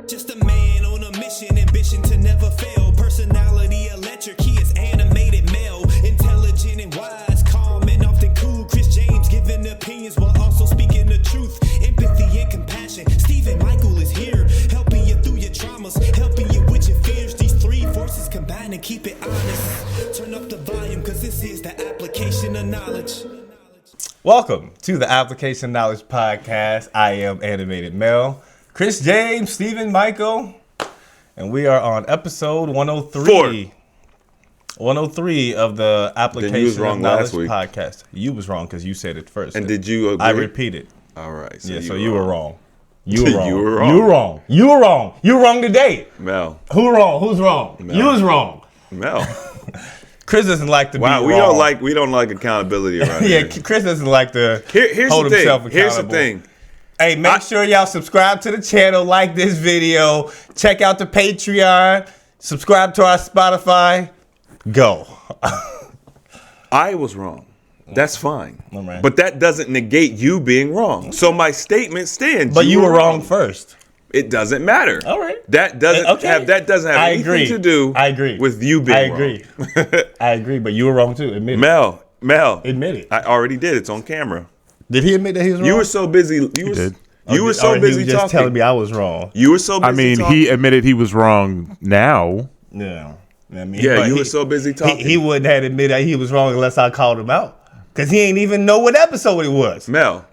Just a man on a mission, ambition to never fail. Personality electric, he is animated male. Intelligent and wise, calm and often cool. Chris James giving opinions while also speaking the truth. Empathy and compassion. Stephen Michael is here, helping you through your traumas, helping you with your fears. These three forces combine and keep it honest. Turn up the volume, cause this is the application of knowledge. Welcome to the Application Knowledge Podcast. I am Animated Mel. Chris James, Stephen Michael, and we are on episode 103. 103 of the Application of Knowledge Podcast. You was wrong because you said it first. And did you agree? I repeated. All right. So you were wrong. You were wrong. You were wrong. You were wrong. You were wrong. You were wrong today. Mel. Who wrong? Who's wrong? Mel. You was wrong. Mel. Chris doesn't like to be wrong. We don't like accountability around yeah, here. Chris doesn't like to hold himself accountable. Here's the thing. Hey, make sure y'all subscribe to the channel, like this video, check out the Patreon, subscribe to our Spotify. Go. I was wrong. That's fine. All right. But that doesn't negate you being wrong. So my statement stands. But you were wrong first. It doesn't matter. All right. That doesn't have anything to do with you being wrong. I agree, but you were wrong too. Admit it. Mel. Admit it. I already did. It's on camera. Did he admit that he was wrong? You were so busy. You were so busy just talking. Telling me I was wrong. You were so busy talking. He admitted he was wrong now. Yeah. You were so busy talking. He wouldn't have admitted that he was wrong unless I called him out. Because he ain't even know what episode it was. Mel.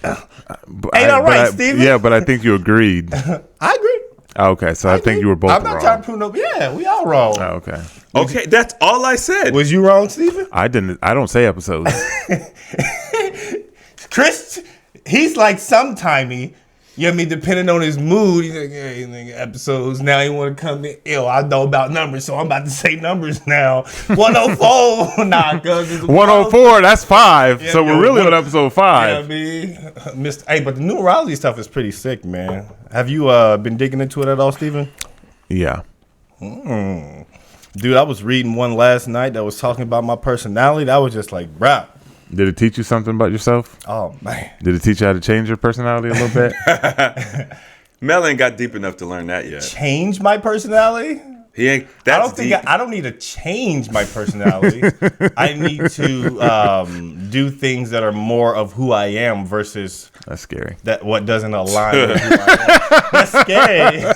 Ain't all right, Steven? Yeah, but I think you agreed. I agree. Okay, so I think you were both wrong. I'm not trying to prove no. Yeah, we all wrong. Okay. Okay, that's all I said. Was you wrong, Steven? I don't say episodes. Chris, he's like sometimey. You know what I mean? Depending on his mood, he's like, hey, nigga, episodes. Now he want to come in. Ew, I know about numbers, so I'm about to say numbers now. 104. Nah, cuz it's 104, that's 5. Yeah, so we're really on episode 5. You know what I mean? Hey, but the numerology stuff is pretty sick, man. Have you been digging into it at all, Steven? Yeah. Dude, I was reading one last night that was talking about my personality. That was just like, bruh. Did it teach you something about yourself? Oh, man. Did it teach you how to change your personality a little bit? Mel ain't got deep enough to learn that yet. Change my personality? He ain't. I don't need to change my personality. I need to do things that are more of who I am versus that's scary. What doesn't align with who I am. That's scary.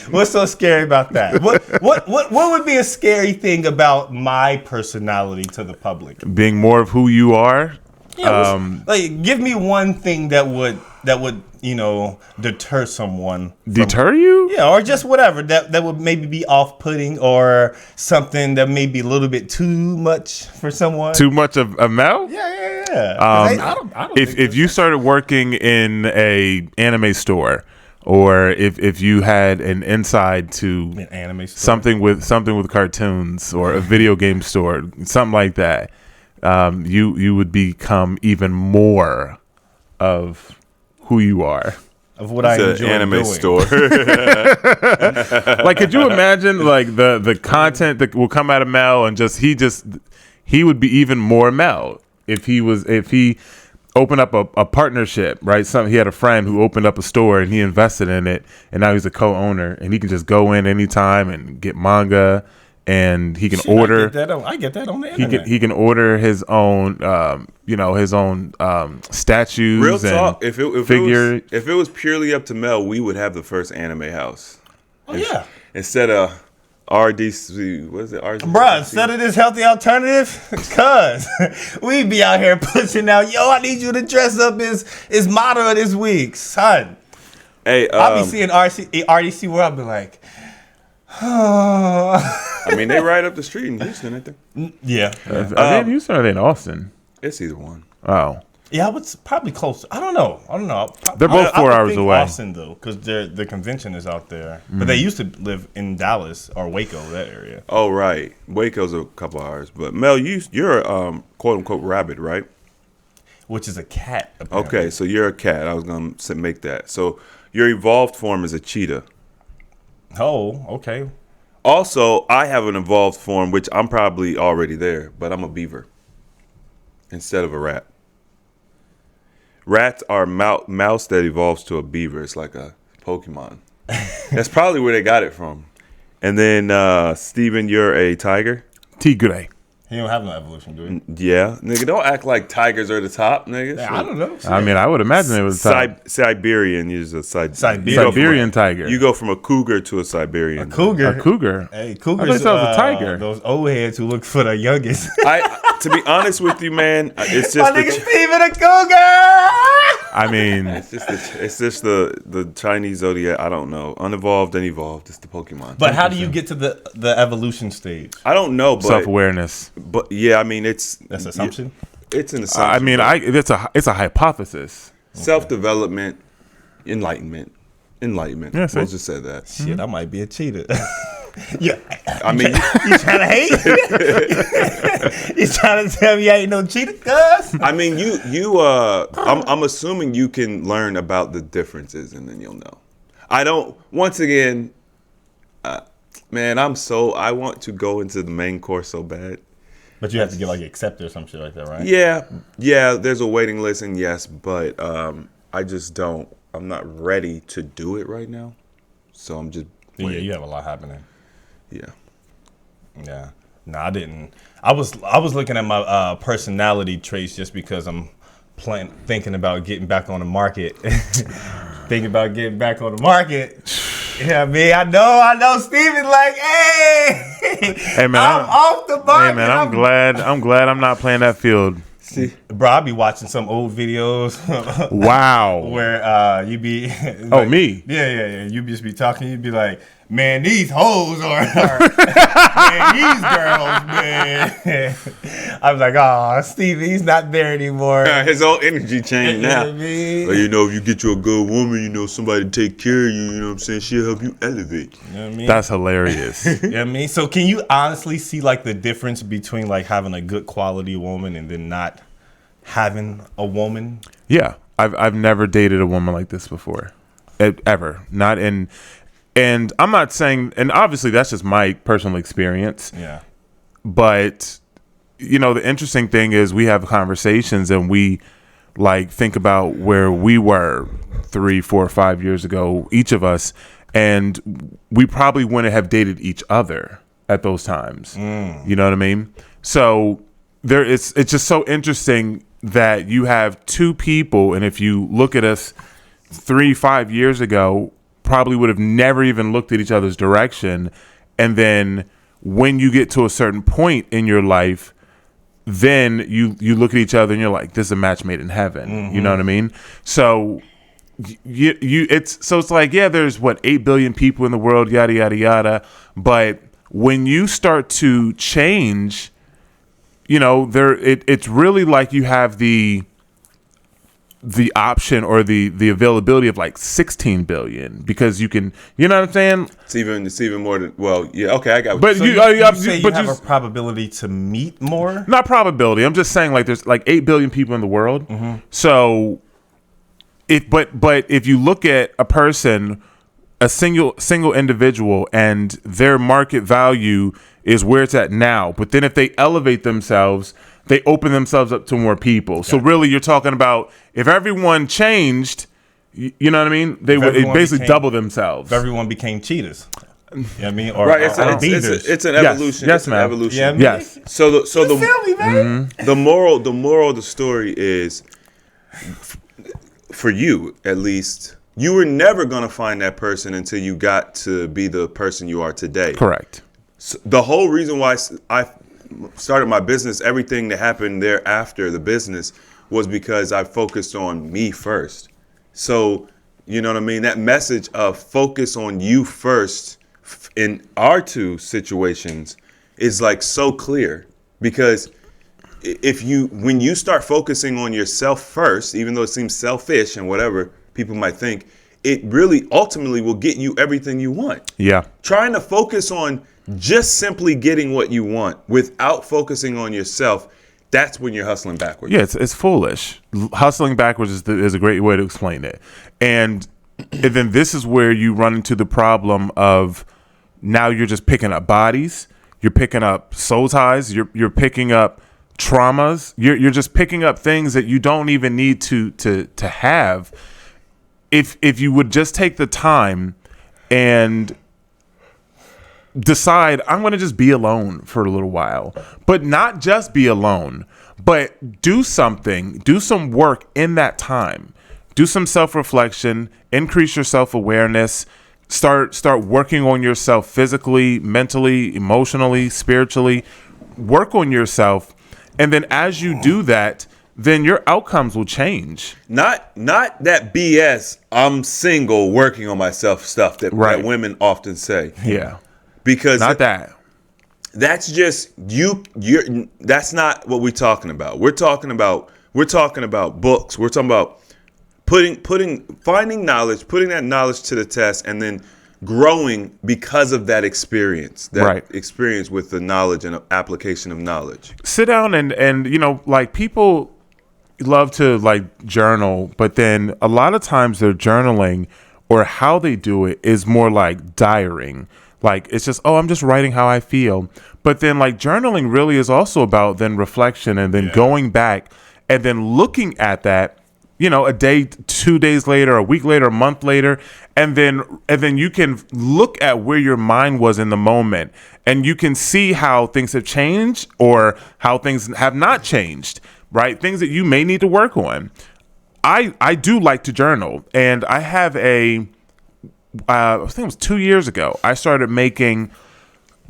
What's so scary about that? What would be a scary thing about my personality to the public? Being more of who you are. Yeah, give me one thing that would deter someone. Deter you? Yeah, or just whatever that would maybe be off-putting, or something that may be a little bit too much for someone. Too much of a Mel? Yeah. I don't if you started working in a anime store, or if you had an inside to an anime store. something with cartoons, or a video game store, something like that, you would become even more of who you are. Of what I enjoy anime doing. Store. Like, could you imagine like the content that will come out of Mel, and he would be even more Mel if he opened up a partnership, right? He had a friend who opened up a store and he invested in it, and now he's a co-owner, and he can just go in anytime and get manga, and he can order. I get that on the internet. He can order his own, statues. Real talk. And if it was purely up to Mel, we would have the first anime house. Oh yeah. Instead of RDC, what is it? RDC? Bruh, instead of this healthy alternative, cuz we be out here pushing out, yo, I need you to dress up as model this week, son. Hey, I'll be seeing RDC where I'll be like, I mean, they right up the street in Houston, ain't they? Yeah. Are they in Houston or are they in Austin? It's either one. Oh. Yeah, I was probably close. I don't know. They're both 4 hours away. Austin, though, because the convention is out there. But they used to live in Dallas or Waco, that area. Oh, right. Waco's a couple hours. But Mel, you're a quote-unquote rabbit, right? Which is a cat, apparently. Okay, so you're a cat. I was going to make that. So your evolved form is a cheetah. Oh, okay. Also, I have an evolved form, which I'm probably already there, but I'm a beaver instead of a rat. Rats are mouse that evolves to a beaver. It's like a Pokemon. That's probably where they got it from. And then Steven, you're a tiger. Tigre. He don't have no evolution, do he? Yeah, nigga, don't act like tigers are the top, nigga. Yeah, I don't know. I mean, I would imagine it was Siberian. You're a Siberian tiger. You go from a cougar to a Siberian. Cougar. A cougar. Hey, I cougars. thought that was a tiger. Those old heads who look for the youngest. To be honest with you, man, it's My just nigga Steven a cougar. I mean, it's just the Chinese zodiac. I don't know, unevolved and evolved. It's the Pokemon. But how do you get to the evolution stage? I don't know, but self-awareness. But yeah, I mean, that's assumption. It's an assumption. I mean, it's a hypothesis. Self-development, enlightenment. Yeah, We'll just say that. Shit, I might be a cheater. Yeah, I mean, you trying to hate? You trying to tell me I ain't no cheater, cuz? I mean, I'm assuming you can learn about the differences and then you'll know. I don't. Once again, man, I want to go into the main course so bad. But you have to get like accepted or some shit like that, right? Yeah. There's a waiting list, and yes, but I just don't. I'm not ready to do it right now, so I'm just. Yeah, you have a lot happening. Yeah. No, I didn't. I was looking at my personality traits just because I'm thinking about getting back on the market. Thinking about getting back on the market. Yeah, I know. Steven's like, hey man, I'm off the market. Hey man, I'm glad I'm not playing that field. See, bro, I be watching some old videos. Wow. Where you be. Like, me? Yeah. You just be talking. You be like, man, these hoes are man, these girls, man. I was like, oh, Steve, he's not there anymore. his whole energy changed now. You know what I mean? But if you get you a good woman, somebody to take care of you, you know what I'm saying? She'll help you elevate. You know what I mean? That's hilarious. You know what I mean? So can you honestly see like the difference between like having a good quality woman and then not having a woman? Yeah. I've never dated a woman like this before. Ever. Not in. And I'm not saying, and obviously that's just my personal experience. Yeah. But, the interesting thing is we have conversations and we like think about where we were 3, 4, 5 years ago, each of us, and we probably wouldn't have dated each other at those times. You know what I mean? So it's just so interesting that you have two people, and if you look at us 3, 5 years ago, probably would have never even looked at each other's direction. And then when you get to a certain point in your life, then you look at each other and you're like, this is a match made in heaven. Mm-hmm. You know what I mean? So it's like, yeah, there's 8 billion people in the world, yada, yada, yada. But when you start to change, it's really like you have the option or the availability of like 16 billion because you can, you know what I'm saying? It's even more than, okay, I got what But you have a probability to meet more? Not probability. I'm just saying like there's like 8 billion people in the world. Mm-hmm. So but if you look at a person, a single individual, and their market value is where it's at now, but then if they elevate themselves, they open themselves up to more people. Okay. So really, you're talking about if everyone changed, you know what I mean? They would basically double themselves. If everyone became cheaters. You know what I mean? Or, right, it's an evolution. Yes, it's an ma'am. evolution. Yeah, yes. So the feel me, man? Mm-hmm. the moral of the story is, for you at least, you were never gonna find that person until you got to be the person you are today. Correct. So the whole reason why I started my business, everything that happened thereafter the business, was because I focused on me first. So, you know what I mean? That message of focus on you first in our two situations is like so clear, because when you start focusing on yourself first, even though it seems selfish and whatever people might think, it really ultimately will get you everything you want. Yeah. Trying to focus on just simply getting what you want without focusing on yourself, that's when you're hustling backwards. Yeah, it's foolish. Hustling backwards is a great way to explain it. And then this is where you run into the problem of now you're just picking up bodies, you're picking up soul ties, you're picking up traumas, you're just picking up things that you don't even need to have. If you would just take the time and decide I'm going to just be alone for a little while, but not just be alone, but do something, do some work in that time, do some self-reflection, increase your self-awareness, start working on yourself physically, mentally, emotionally, spiritually, work on yourself. And then as you do that, then your outcomes will change. Not that BS, I'm single, working on myself stuff that women often say. Yeah. Because not that. That's just you're that's not what we're talking about. We're talking about books. We're talking about finding knowledge, putting that knowledge to the test, and then growing because of that experience. Experience with the knowledge and application of knowledge. Sit down and like people love to like journal, but then a lot of times their journaling or how they do it is more like diarying. Like it's just, I'm just writing how I feel. But then like journaling really is also about then reflection and then going back and then looking at that, a day, 2 days later, a week later, a month later, and then you can look at where your mind was in the moment, and you can see how things have changed or how things have not changed, right? Things that you may need to work on. I do like to journal, and I have I think it was 2 years ago, I started making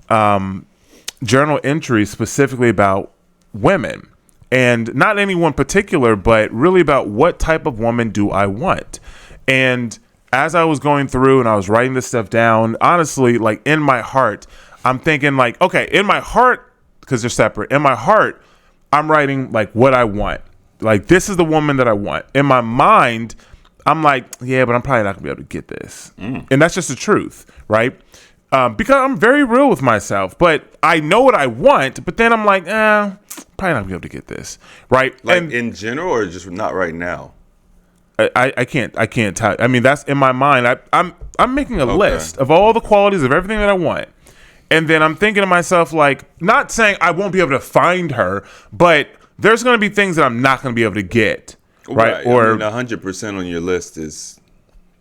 journal entries specifically about women. And not any one particular, but really about what type of woman do I want. And as I was going through and I was writing this stuff down, honestly, like in my heart, I'm thinking like, okay, in my heart, because they're separate, in my heart, I'm writing like what I want. Like, this is the woman that I want. In my mind, I'm like, yeah, but I'm probably not gonna be able to get this. And that's just the truth, right? Because I'm very real with myself, but I know what I want, but then I'm like, probably not gonna be able to get this, right? Like and in general, or just not right now? I can't tell. I mean, that's in my mind. I'm making a list of all the qualities of everything that I want, and then I'm thinking to myself, like, not saying I won't be able to find her, but there's gonna be things that I'm not gonna be able to get, right? Or 100% on your list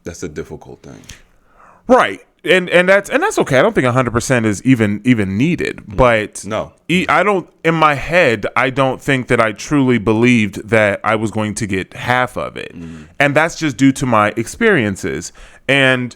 that's a difficult thing, right? And that's okay. I don't think 100% is even needed. But no, I don't. In my head, I don't think that I truly believed that I was going to get half of it, and that's just due to my experiences. And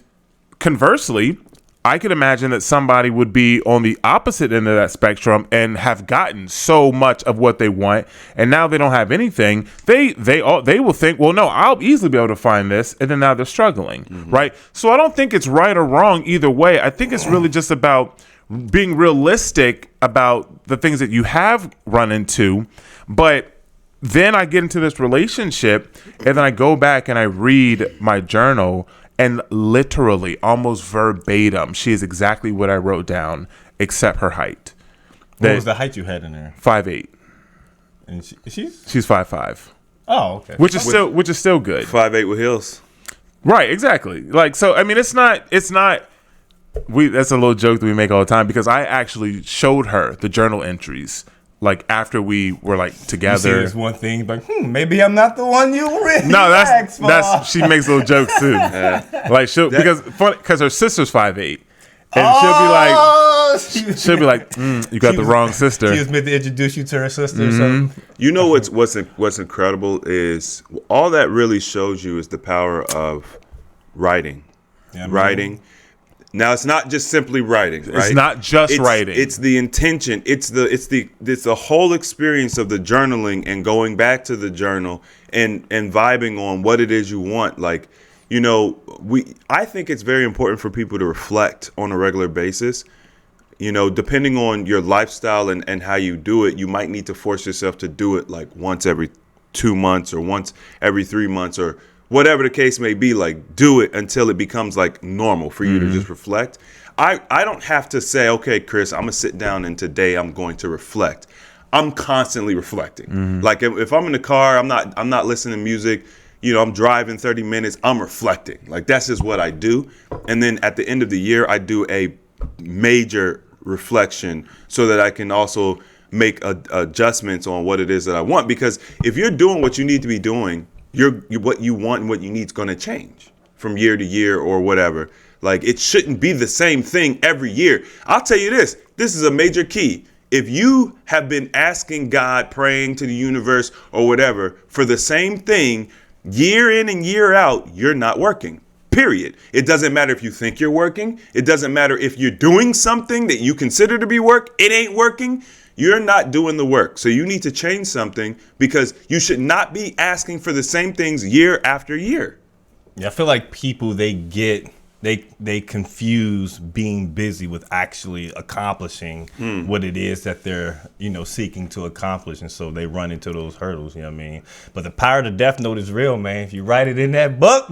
conversely, I could imagine that somebody would be on the opposite end of that spectrum and have gotten so much of what they want, and now they don't have anything. They will think, well, no, I'll easily be able to find this, and then now they're struggling, right? So I don't think it's right or wrong either way. I think it's really just about being realistic about the things that you have run into, but then I get into this relationship, and then I go back and I read my journal. And literally, almost verbatim, she is exactly what I wrote down, except her height. What was the height you had in there? 5'8". And she's 5'5". Oh, okay. Which is still good. 5'8" with heels. Right, exactly. Like, so I mean, it's not. That's a little joke that we make all the time, because I actually showed her the journal entries. Like after we were like together, you see this one thing, like maybe I'm not the one you really. No, that's she makes little jokes too. Like because her sister's 5'8", and she'll be like, you got the wrong sister. She was meant to introduce you to her sister or something. You know what's incredible is all that really shows you is the power of writing. Yeah, writing. Now it's not just simply writing, right? It's not just writing. It's the intention. It's the whole experience of the journaling and going back to the journal and vibing on what it is you want. Like, I think it's very important for people to reflect on a regular basis. Depending on your lifestyle and how you do it, you might need to force yourself to do it like once every 2 months or once every 3 months or whatever the case may be. Like, do it until it becomes like normal for you to just reflect. I don't have to say, okay, Chris, I'm gonna sit down and today I'm going to reflect. I'm constantly reflecting. Like if I'm in the car, I'm not listening to music, I'm driving 30 minutes, I'm reflecting. Like that's just what I do. And then at the end of the year, I do a major reflection so that I can also make adjustments on what it is that I want. Because if you're doing what you need to be doing, what you want and what you need is going to change from year to year or whatever. Like, it shouldn't be the same thing every year. I'll tell you this. This is a major key. If you have been asking God, praying to the universe or whatever for the same thing year in and year out, you're not working. Period. It doesn't matter if you think you're working. It doesn't matter if you're doing something that you consider to be work. It ain't working. You're not doing the work. So you need to change something, because you should not be asking for the same things year after year. Yeah, I feel like people, they confuse being busy with actually accomplishing what it is that they're, seeking to accomplish. And so they run into those hurdles, you know what I mean? But the power of the death note is real, man. If you write it in that book,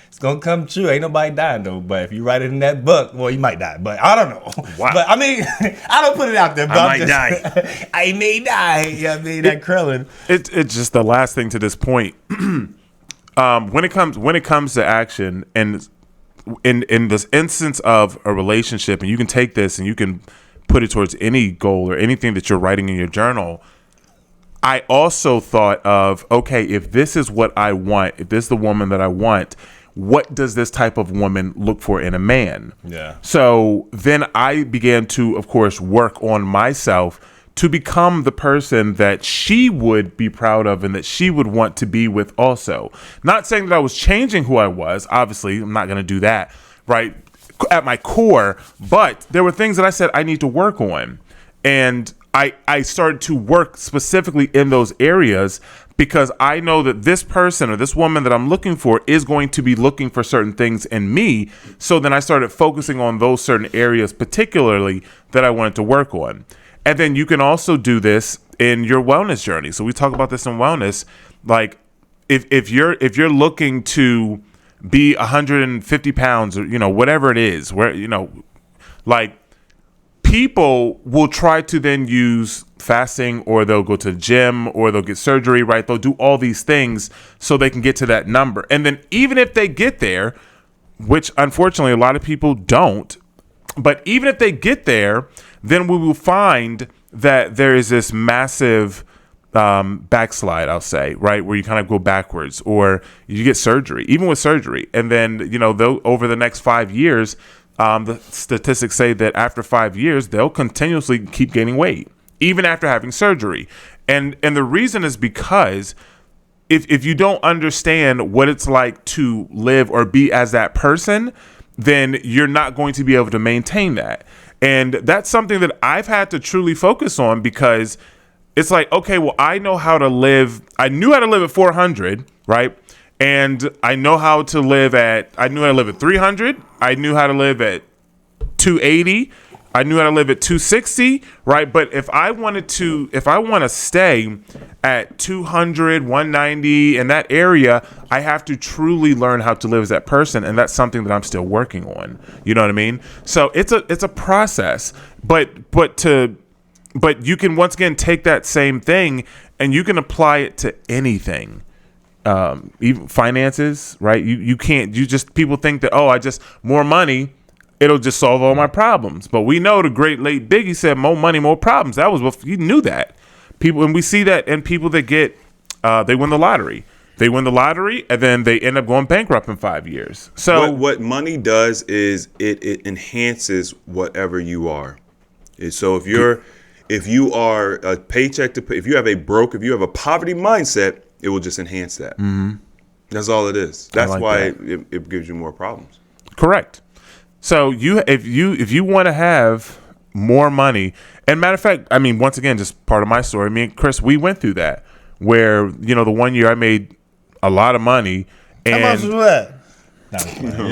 it's going to come true. Ain't nobody dying, though. But if you write it in that book, well, you might die. But I don't know. Wow. But I mean, I don't put it out there. But I might die. I may die. You know what I mean? That Krillin. It's just the last thing to this point. When it comes to action, and in this instance of a relationship, and you can take this and you can put it towards any goal or anything that you're writing in your journal. I also thought of, okay, if this is what I want, if this is the woman that I want, what does this type of woman look for in a man? Yeah. So then I began to, of course, work on myself to become the person that she would be proud of and that she would want to be with also. Not saying that I was changing who I was. Obviously, I'm not going to do that, right, at my core. But there were things that I said I need to work on. And I started to work specifically in those areas, because I know that this person or this woman that I'm looking for is going to be looking for certain things in me. So then I started focusing on those certain areas particularly that I wanted to work on. And then you can also do this in your wellness journey. So we talk about this in wellness. Like if you're looking to be 150 pounds or, whatever it is, where, like, people will try to then use fasting, or they'll go to the gym, or they'll get surgery, right? They'll do all these things so they can get to that number. And then even if they get there, which unfortunately a lot of people don't, but even if they get there, then we will find that there is this massive backslide, I'll say, right, where you kind of go backwards, or you get surgery, even with surgery. And then, over the next 5 years, the statistics say that after 5 years, they'll continuously keep gaining weight, even after having surgery. And the reason is because if you don't understand what it's like to live or be as that person, then you're not going to be able to maintain that. And that's something that I've had to truly focus on, because it's like, okay, well, I know how to live. I knew how to live at 400, right? And I knew how to live at 300. I knew how to live at 280. I knew how to live at 260, right? But if I want to stay at 200, 190 in that area, I have to truly learn how to live as that person. And that's something that I'm still working on. You know what I mean? So it's a process, but you can once again take that same thing and you can apply it to anything. Even finances, right? People think that, I just more money, it'll just solve all my problems. But we know the great late Biggie said, more money, more problems. That was what he knew that. People, and we see that in people that get, they win the lottery. They win the lottery and then they end up going bankrupt in 5 years. So what money does is it enhances whatever you are. So if you are a paycheck to pay, if you have a poverty mindset, it will just enhance that. Mm-hmm. That's all it is. That's why it gives you more problems. Correct. So if you want to have more money, and matter of fact, I mean, once again, just part of my story. Me and Chris, we went through that where, the one year I made a lot of money. And how much was that? No,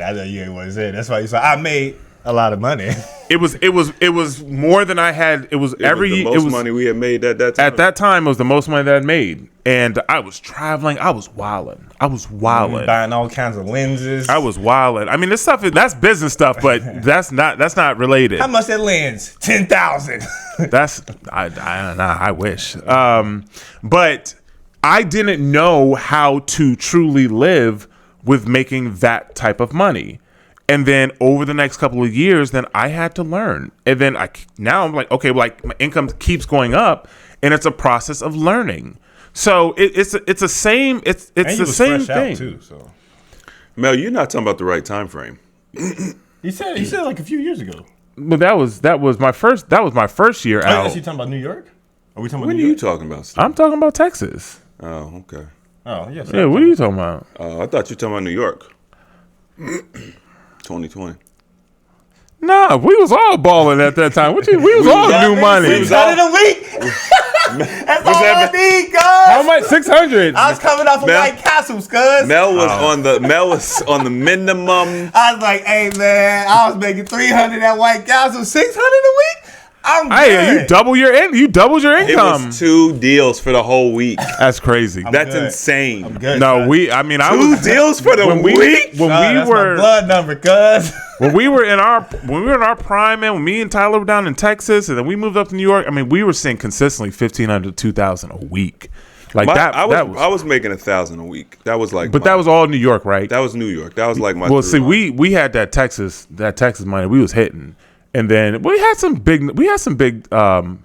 I know you ain't want to say it. That's why you said I made a lot of money. It was more than I had. It was every year. It was the most money we had made at that time. At that time, it was the most money that I'd made, and I was traveling. I was wilding. Buying all kinds of lenses. I was wilding. I mean, this stuff that's business stuff, but that's not related. How much that lens? 10,000. I don't know. I wish. But I didn't know how to truly live with making that type of money. And then over the next couple of years, then I had to learn. And then now I'm like, okay, like my income keeps going up, and it's a process of learning. So it's the same thing. Too, so. Mel, you're not talking about the right time frame. He said like a few years ago. But that was my first year Oh, out. is he talking about New York? Are we talking about What are New you York? talking about, Steve? I'm talking about Texas. Oh, okay. Oh, yes. Yeah, what are you talking about? I thought you were talking about New York. 2020. Nah, we was all balling at that time. We was all all- new money. we was all- $600 a week. That's all I happened? need, cuz. How much? 600. I was coming off of Mel- White Castles, cuz. Mel was on the minimum. I was like, hey, man, I was making $300 at White Castle, $600 a week? I'm good. Hey, you doubled your It income. was 2 deals for the whole week. That's crazy. That's good. insane. I'm good. No, cuz. I 2 deals for the when week. when That's my blood number, cuz. when we were in our prime, man, when me and Tyler were down in Texas and then we moved up to New York, I mean, we were seeing consistently 1,500 to 2,000 a week. Like I was was making 1,000 a week. That was like, but that was all New York, right? that was New York. That was like my. Well, through see, line. we had that Texas money we was hitting, and then we had some big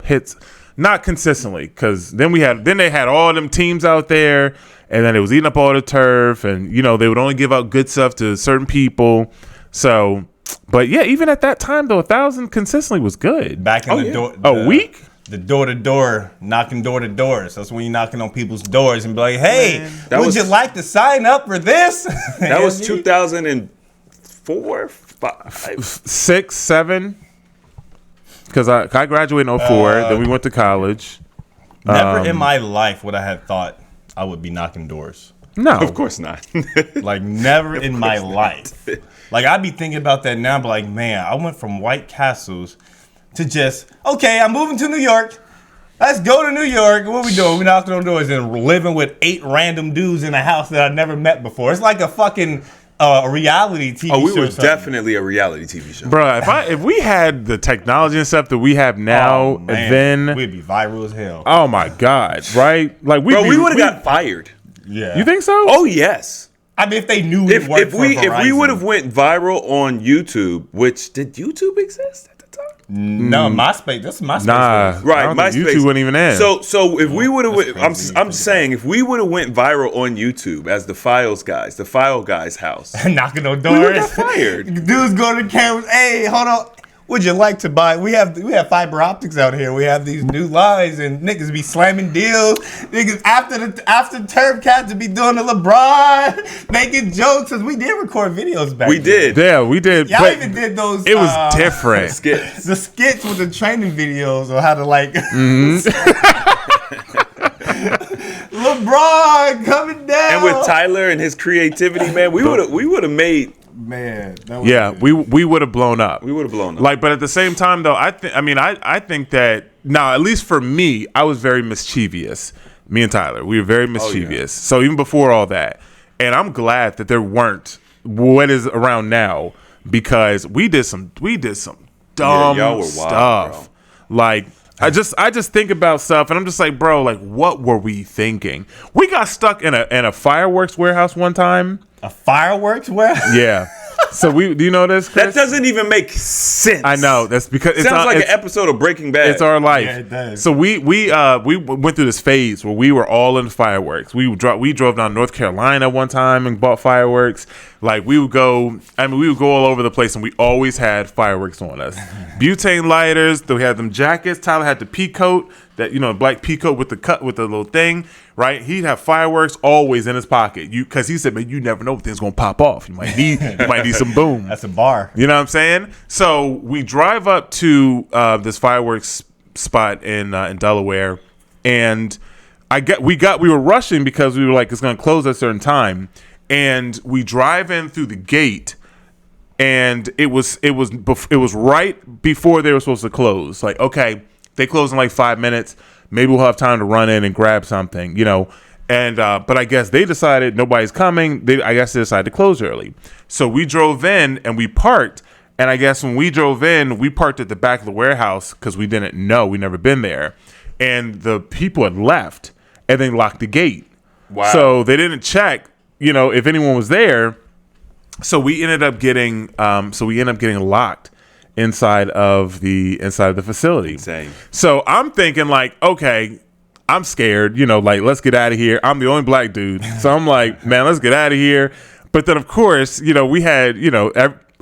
hits, not consistently, because then they had all them teams out there, and then it was eating up all the turf, and they would only give out good stuff to certain people. So, but yeah, even at that time though, 1,000 consistently was good. Back in the door. A week? The door-to-door, knocking door-to-doors. That's when you're knocking on people's doors and be like, hey, would you like to sign up for this? That was 2004, 5. 6, 7. Because I graduated in 04, then we went to college. Never in my life would I have thought I would be knocking doors. No, Of course not. Like, never in my life. Like, I'd be thinking about that now, but like, man, I went from White Castles to just, okay, I'm moving to New York. Let's go to New York. What we doing? We knocking on doors and living with 8 random dudes in a house that I've never met before. It's like a fucking reality TV show. Oh, we were or something. definitely a reality TV show. bro. If we had the technology and stuff that we have now, Oh, man, then we'd be viral as hell. oh my god, right? Like Bro, we would have got fired. Yeah. You think so? Oh yes. I mean, if they knew it worked If we Verizon. would have went viral on YouTube, which did YouTube exist at the time? No, MySpace. That's MySpace. Nah, days. Right, I don't think MySpace. YouTube wasn't even in. So if we would have, That's crazy. I'm saying if we would have went viral on YouTube as the File Guys house, Knocking on we doors. would have got fired. Dudes go to the cameras. Hey, hold on. Would you like to buy? We have fiber optics out here. We have these new lines, and niggas be slamming deals. Niggas after turf cats to be doing the LeBron, making jokes. Cause we did record videos back. We then. did. yeah, we did. Y'all but even did those. it was different. Skits. The skits with the training videos on how to like. LeBron coming down. And with Tyler and his creativity, man, we would have made. Man, that was Yeah, good. we would have blown up. We would have blown up. Like, but at the same time, though, I think that now, at least for me, I was very mischievous. Me and Tyler, we were very mischievous. So even before all that, and I'm glad that there weren't what is around now, because we did some dumb y'all were wild, stuff. Like I just think about stuff, and I'm just like, bro, like what were we thinking? We got stuck in a fireworks warehouse one time. A fireworks warehouse. Yeah. So do you know this, Chris? That doesn't even make sense. I know. That's because it's Sounds like it's, an episode of Breaking Bad. it's our life. Yeah, it does. So we went through this phase where we were all in fireworks. We drove down North Carolina one time and bought fireworks. Like we would go all over the place, and we always had fireworks on us. Butane lighters. Then we had them jackets. Tyler had the pea coat, that black pea coat with the little thing. Right? He'd have fireworks always in his pocket. Because he said, man, you never know when things gonna pop off. You might need some boom. That's a bar. You know what I'm saying? So we drive up to this fireworks spot in Delaware, and we were rushing because we were like, it's going to close at a certain time, and we drive in through the gate, and it was right before they were supposed to close. Like, okay, they close in like 5 minutes. Maybe we'll have time to run in and grab something, And but I guess they decided nobody's coming. I guess they decided to close early. So we drove in and we parked. And I guess when we drove in, we parked at the back of the warehouse because we didn't know. We never been there. And the people had left and they locked the gate. Wow. So they didn't check, if anyone was there. So we ended up getting locked inside of the facility. Insane. So I'm thinking like, okay, I'm scared, like, let's get out of here. I'm the only black dude. So I'm like, man, let's get out of here. But then, of course, we had,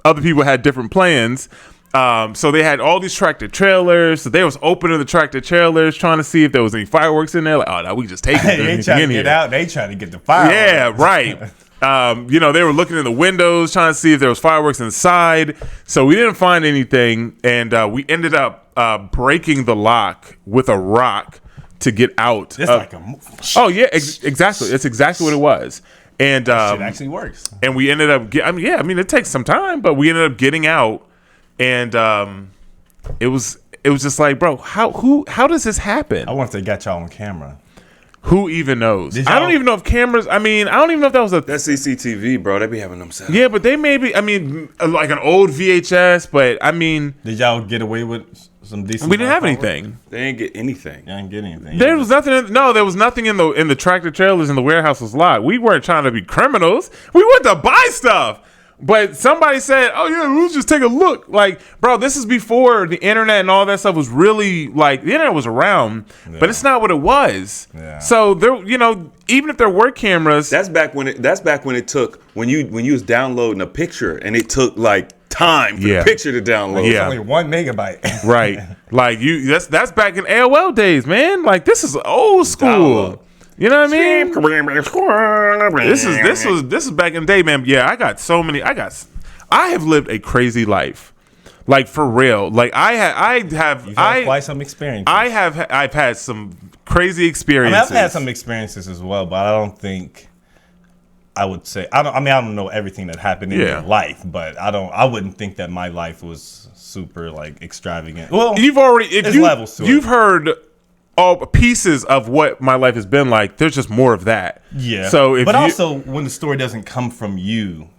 other people had different plans. So they had all these tractor trailers. So they was opening the tractor trailers, trying to see if there was any fireworks in there. Like, oh no, we just taking They anything trying in to here. get out. They trying to get the fire. Yeah, right. They were looking in the windows, trying to see if there was fireworks inside. So we didn't find anything, and we ended up breaking the lock with a rock to get out. It's like a. Oh yeah, exactly. It's exactly what it was. And Shit actually works. and we ended up. It takes some time, but we ended up getting out, and it was just like, bro, how does this happen? I want to got y'all on camera. Who even knows? Did I don't y'all- even know if cameras. I don't even know if that was a. That's CCTV, bro. They be having them set up. Yeah, but they may be. Like an old VHS. But Did y'all get away with some decent? we didn't have fireworks? anything. They ain't get anything. Y'all didn't get anything. There was nothing. There was nothing in the tractor trailers in the warehouse was locked. We weren't trying to be criminals. We went to buy stuff. But somebody said, "Oh yeah, we'll just take a look." Like, bro, this is before the internet and all that stuff was really like the internet was around, but it's not what it was. Yeah. So there, even if there were cameras, That's back when it took when you was downloading a picture and it took like time for Yeah. the picture to download. Yeah. only 1 megabyte. right? Like that's back in AOL days, man. Like this is old school. Dial-up. You know what I mean? This is back in the day, man. Yeah, I have lived a crazy life, like for real. Like You've had quite some experience. I've had some crazy experiences. I've had some experiences as well, but I don't think I would say I don't know everything that happened in your life, but I wouldn't think that my life was super like extravagant. Well, there's levels to it. You've heard all pieces of what my life has been like. There's just more of that. Yeah. So also when the story doesn't come from you,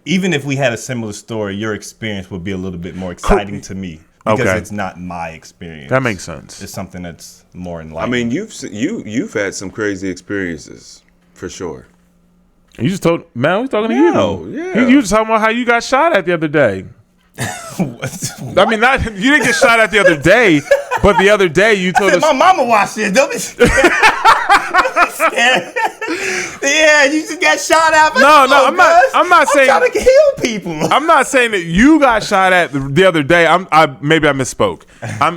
even if we had a similar story, your experience would be a little bit more exciting to me because Okay. it's not my experience. that makes sense. It's something that's more I enlightening. mean, you've had some crazy experiences for sure. You just told man, we talking to No, you. yeah. You just talking about how you got shot at the other day. I mean, not you didn't get shot at the other day, but the other day you told us. My mama watched this. Don't be scared. Yeah, you just got shot out. No, I'm not. I'm not saying. trying to heal people. I'm not saying that you got shot at the other day. Maybe I misspoke.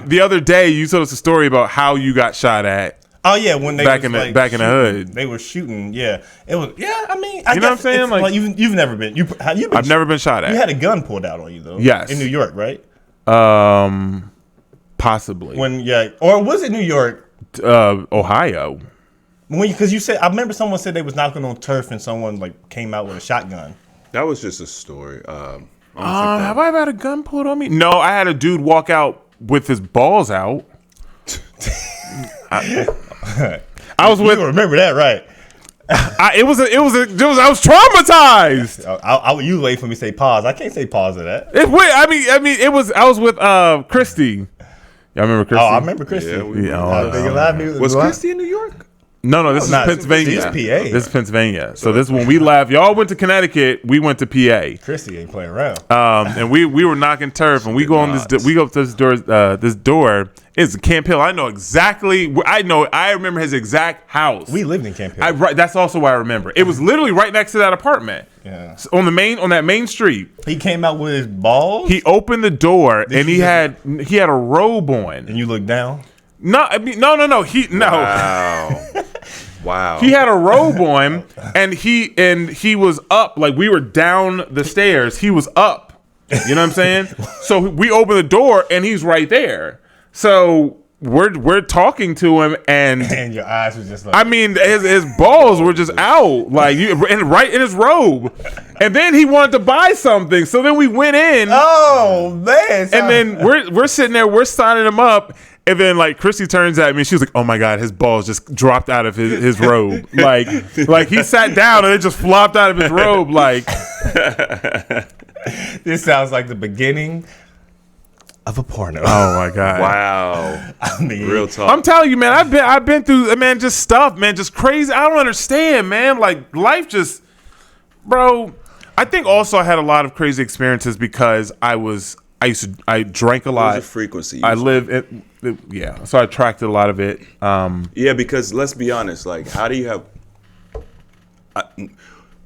The other day you told us a story about how you got shot at. Oh yeah, when they Back was, in the- like, back in the shooting, hood. they were shooting. Yeah, it was. Yeah, I mean, I You know what I'm guess saying? it's Like- you've never been. You've been. I've never been shot You at. had a gun pulled out on you though. Yes. in New York, right? Possibly. Or was it New York? Ohio. Because you said, I remember someone said they was knocking on turf and someone like came out with a shotgun. That was just a story. I don't think Have I ever had a gun pulled on me? No, I had a dude walk out with his balls out. I was with. You remember that, right? I was traumatized. You wait for me to say pause. I can't say pause to that. I was with Christy. Y'all remember Christy? Oh, I remember Christy. Yeah, I think a lot of people was Christy in New York? No, this is not- Pennsylvania. this is PA. This is Pennsylvania. So this is when we left. Y'all went to Connecticut. We went to PA. Christy ain't playing around. And we were knocking turf, and we go on this. We go up to this door. This door is Camp Hill. I know exactly. I remember his exact house. We lived in Camp Hill. Right. That's also why I remember. It was literally right next to that apartment. Yeah. On that main street. He came out with his balls. He opened the door, and he you- had a robe on. And you look down. No. Wow. Wow. He had a robe on, and he was up, like we were down the stairs. He was up. You know what I'm saying? So we open the door, and he's right there. So we're talking to him, and And your eyes were just like. I mean, his balls were just out, like right in his robe. And then he wanted to buy something, so then we went in, oh man! and then we're sitting there, we're signing him up. And then, like, Christy turns at me, and she was like, "Oh my God, his balls just dropped out of his robe, like he sat down and it just flopped out of his robe, like." This sounds like the beginning of a porno. Oh my God! Wow. I mean, Real talk. I'm telling you, man, I've been through, man, just stuff, man, just crazy. I don't understand, man. Like life, just, bro. I think also I had a lot of crazy experiences because I drank a lot. There's a frequency. I live in, yeah, so I attracted a lot of it. Yeah, because let's be honest. Like, how do you have?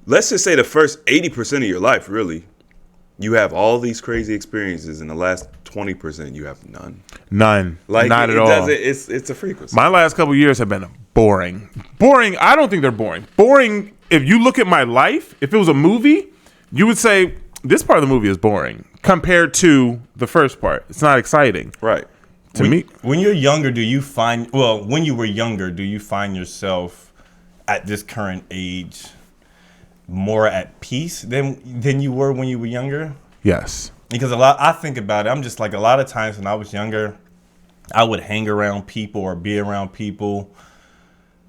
Let's just say the first 80% of your life, really, you have all these crazy experiences, in the last 20%, you have none. None. Like Not it at all. doesn't. It's a frequency. My last couple years have been boring. Boring. I don't think they're boring. Boring. If you look at my life, if it was a movie, you would say this part of the movie is boring compared to the first part. It's not exciting. Right. To me, when you're younger, when you were younger, do you find yourself at this current age more at peace than you were when you were younger? yes. Because I think about it, I'm just like, a lot of times when I was younger, I would hang around people or be around people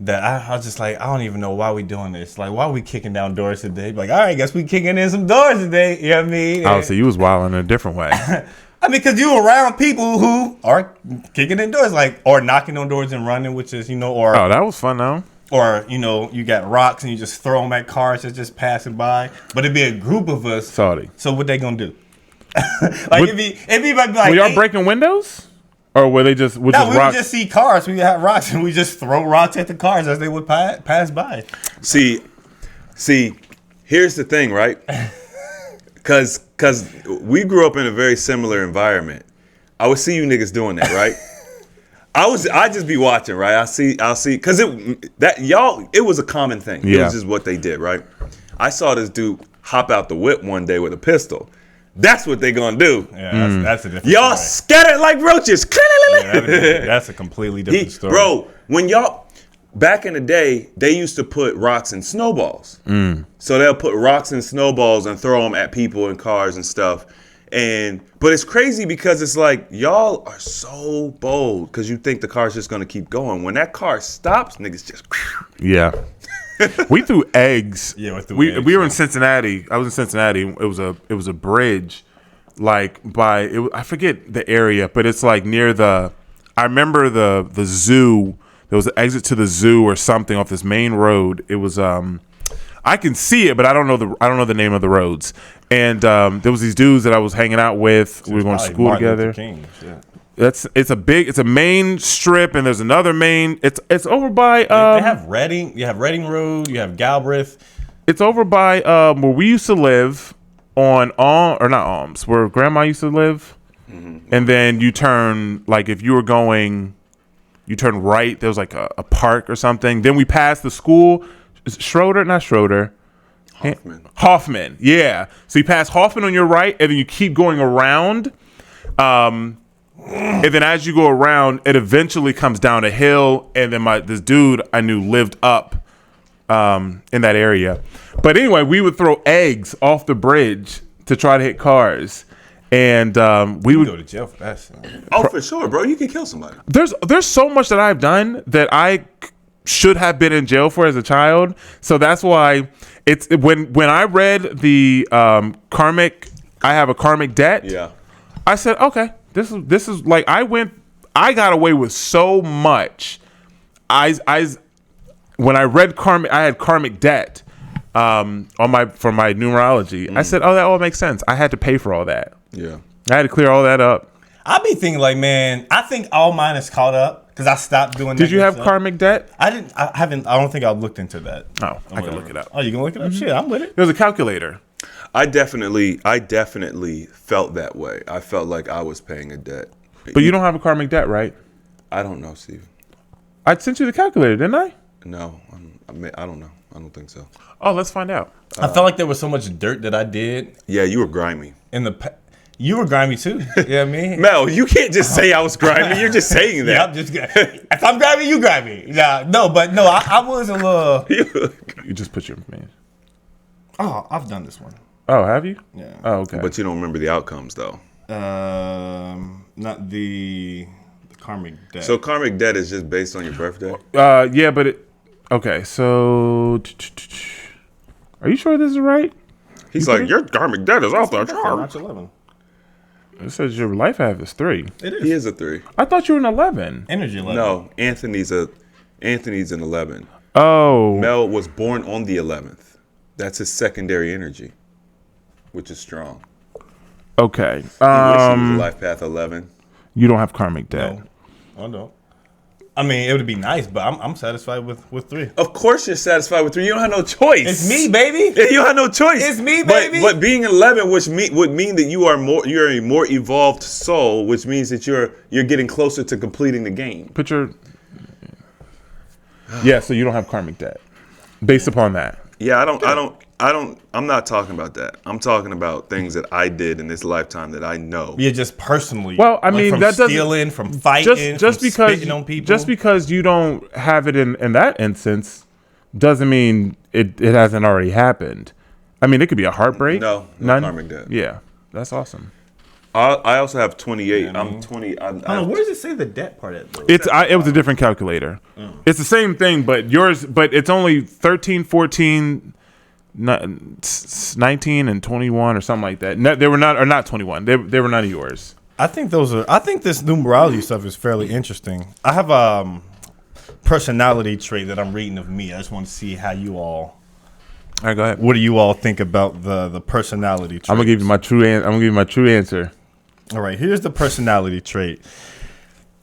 that I was just like, I don't even know why we doing this. Like, why are we kicking down doors today? Like, all right, guess we kicking in some doors today. You know what I mean? I would say you was wild in a different way. I mean, because you're around people who are kicking in doors, like, or knocking on doors and running, which is, or Oh, that was fun though. or you got rocks and you just throw them at cars that's just passing by. But it'd be a group of us. Sorry. So what they gonna do? Like it'd be like Were y'all hey, breaking windows, or were they just no, just we rocks? would just see cars. We have rocks and we just throw rocks at the cars as they would pass by. See, here's the thing, right? Cause we grew up in a very similar environment. I would see you niggas doing that, right? I just be watching, right? I'll see, cause it was a common thing. It Yeah. was just what they did, right? I saw this dude hop out the whip one day with a pistol. That's what they gonna do. Yeah, that's a different Y'all story. scattered like roaches. Yeah, that's a completely different story. Bro, when y'all back in the day, they used to put rocks and snowballs. So they'll put rocks and snowballs and throw them at people and cars and stuff. But it's crazy because it's like y'all are so bold because you think the car's just gonna keep going. When that car stops, niggas just. Yeah. We threw eggs. Yeah, we threw we eggs, were in yeah. Cincinnati. I was in Cincinnati. It was a bridge, like I forget the area, but it's like near the. I remember the zoo. There was an exit to the zoo or something off this main road. It was I can see it, but I don't know the name of the roads. And there was these dudes that I was hanging out with. We were going to school together. It's a main strip, and there's another main. It's over by. They have Reading. You have Reading Road. You have Galbraith. It's over by where we used to live on or not Alms, where Grandma used to live. Mm-hmm. And then you turn, like, if you were going, you turn right. There was like a park or something. Then we passed the school. Is it Schroeder? Not Schroeder. Hoffman. Yeah. So you pass Hoffman on your right, and then you keep going around. And then as you go around, it eventually comes down a hill. And then this dude I knew lived up in that area. But anyway, we would throw eggs off the bridge to try to hit cars. And we would go to jail for that. Oh, for sure, bro. You can kill somebody. There's so much that I've done that I should have been in jail for as a child. So that's why it's when I read the karmic, I have a karmic debt. Yeah. I said, okay, this is like I got away with so much. When I read karmic, I had karmic debt for my numerology. I said, oh, that all makes sense. I had to pay for all that. Yeah. I had to clear all that up. I be thinking like, man, I think all mine is caught up because I stopped doing. Did you have karmic debt? I didn't. I haven't. I don't think I've looked into that. Oh, I can look it up. Oh, you can look it up? Shit, I'm with it. There's a calculator. I definitely felt that way. I felt like I was paying a debt. But you don't have a karmic debt, right? I don't know, Steve. I sent you the calculator, didn't I? No, I don't know. I don't think so. Oh, let's find out. I felt like there was so much dirt that I did Yeah, you were grimy. in the. You were grimy too. Yeah, me. Mel, you can't just say I was grimy. You're just saying Yeah, that. I'm just. If I'm grimy, you grimy. Yeah, no, but no, I was a little. You just put your information. Oh, I've done this one. Oh, have you? Yeah. Oh, okay. But you don't remember the outcomes, though. Not the karmic debt. So karmic debt is just based on your birthday? Yeah, but okay. So, are you sure this is right? He's like, your karmic debt is off the chart. March 11. It says your life path is 3. It is. He is a 3. I thought you were an 11. Energy 11. No, Anthony's an 11. Oh, Mel was born on the 11th. That's his secondary energy, which is strong. okay. He wishes he was a life path 11. You don't have karmic debt. No, I don't. I mean, it would be nice, but I'm satisfied with 3. Of course you're satisfied with 3. You don't have no choice. It's me, baby. Yeah, you don't have no choice. It's me, baby. But being 11 would mean that you're a more evolved soul, which means that you're getting closer to completing the game. Put your so you don't have karmic debt based upon that. Yeah, I'm not talking about that. I'm talking about things that I did in this lifetime that I know. Yeah, just personally. Well, I mean, from that doesn't stealing, from fighting, just from because spitting on people. just because you don't have it in that instance doesn't mean it hasn't already happened. I mean, it could be a heartbreak. No None. karmic debt. Yeah, that's awesome. I also have 28. Yeah, I mean, I'm 20. I don't know, where does it say the debt part at, though? It was a different calculator. It's the same thing, but it's only 13, 14, 19, and 21 or something like that. No, they were not 21. They were none of yours. I think this numerology stuff is fairly interesting. I have a personality trait that I'm reading of me. I just want to see how you all. All right, go ahead. What do you all think about the personality trait? I'm gonna give you my true answer. All right, here's the personality trait.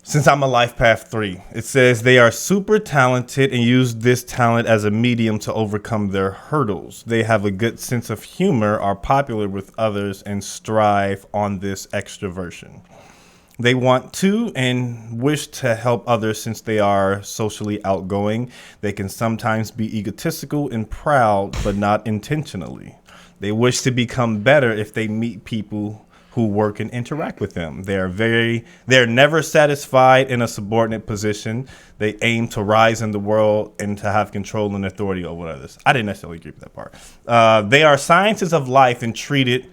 Since I'm a life path 3, it says they are super talented and use this talent as a medium to overcome their hurdles. They have a good sense of humor, are popular with others, and strive on this extroversion. They want to and wish to help others since they are socially outgoing. They can sometimes be egotistical and proud, but not intentionally. They wish to become better if they meet people who work and interact with them. They're never satisfied in a subordinate position. They aim to rise in the world and to have control and authority over others. I didn't necessarily agree with that part. They are scientists of life and treat it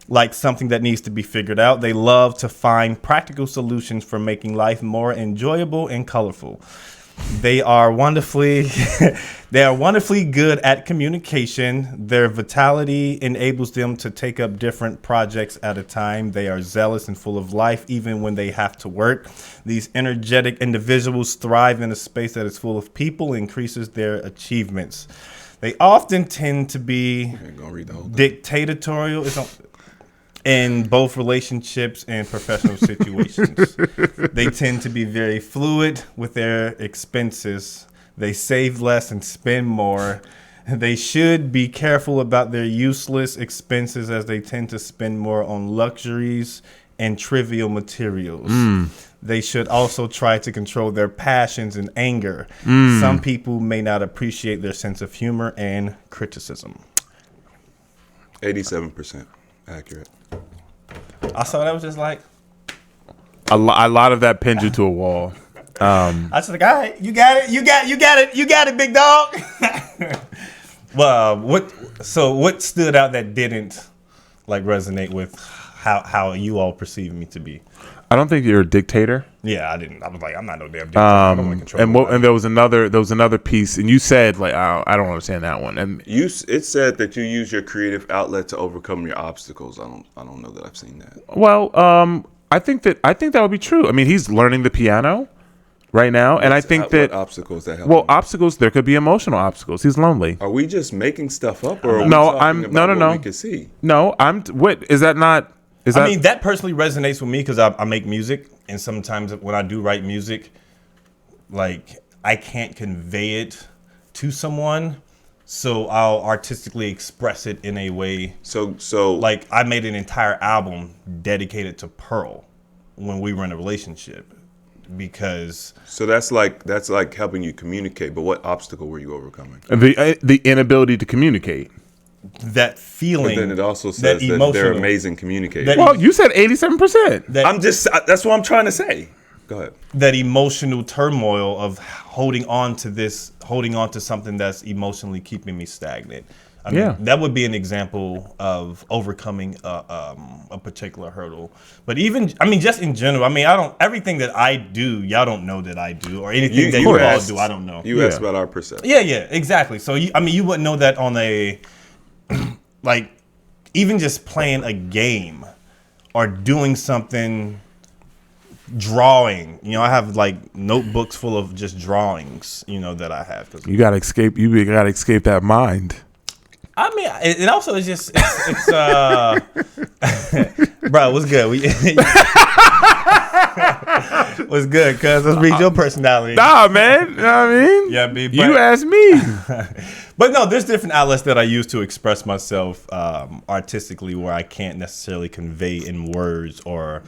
like something that needs to be figured out. They love to find practical solutions for making life more enjoyable and colorful. They are wonderfully good at communication. Their vitality enables them to take up different projects at a time. They are zealous and full of life even when they have to work. These energetic individuals thrive in a space that is full of people, increases their achievements. They often tend to be dictatorial. In both relationships and professional situations. They tend to be very fluid with their expenses. They save less and spend more. They should be careful about their useless expenses as they tend to spend more on luxuries and trivial materials. They should also try to control their passions and anger. Some people may not appreciate their sense of humor and criticism. 87% accurate. I saw that was just like A lot of that pinned you to a wall. I was like, all right, you got it, big dog. Well, what stood out that didn't like resonate with how you all perceive me to be? I don't think you're a dictator. Yeah, I didn't. I was like, I'm not no damn dictator. I don't want to control And there was another piece, and you said like, I don't understand that one. And it said that you use your creative outlet to overcome your obstacles. I don't know that I've seen that. Well, I think that would be true. I mean, he's learning the piano right now, and I think that what obstacles that help. Well, obstacles. There could be emotional obstacles. He's lonely. Are we just making stuff up, or are we No, talking about what we can see? No, what is that not? I mean, that personally resonates with me because I make music, and sometimes when I do write music, like I can't convey it to someone, so I'll artistically express it in a way. So like I made an entire album dedicated to Pearl when we were in a relationship, because so that's like helping you communicate. But what obstacle were you overcoming? The inability to communicate. That feeling. But then it also says that they're amazing communicators. Well, you said 87%. That's what I'm trying to say. Go ahead. That emotional turmoil of holding on to something that's emotionally keeping me stagnant. I mean, that would be an example of overcoming a particular hurdle. But just in general, everything that I do, y'all don't know that I do, or anything that you all do, I don't know. You asked about our perception. Yeah, exactly. So, you wouldn't know that on a, like, even just playing a game or doing something, drawing. I have, like, notebooks full of just drawings, that I have. You got to escape that mind. I mean, it also is just, it's bro, what's good? What's good, cuz? Let's read your personality. Nah, man. You know what I mean? Yeah, B, you asked me. But no, there's different outlets that I use to express myself artistically where I can't necessarily convey in words or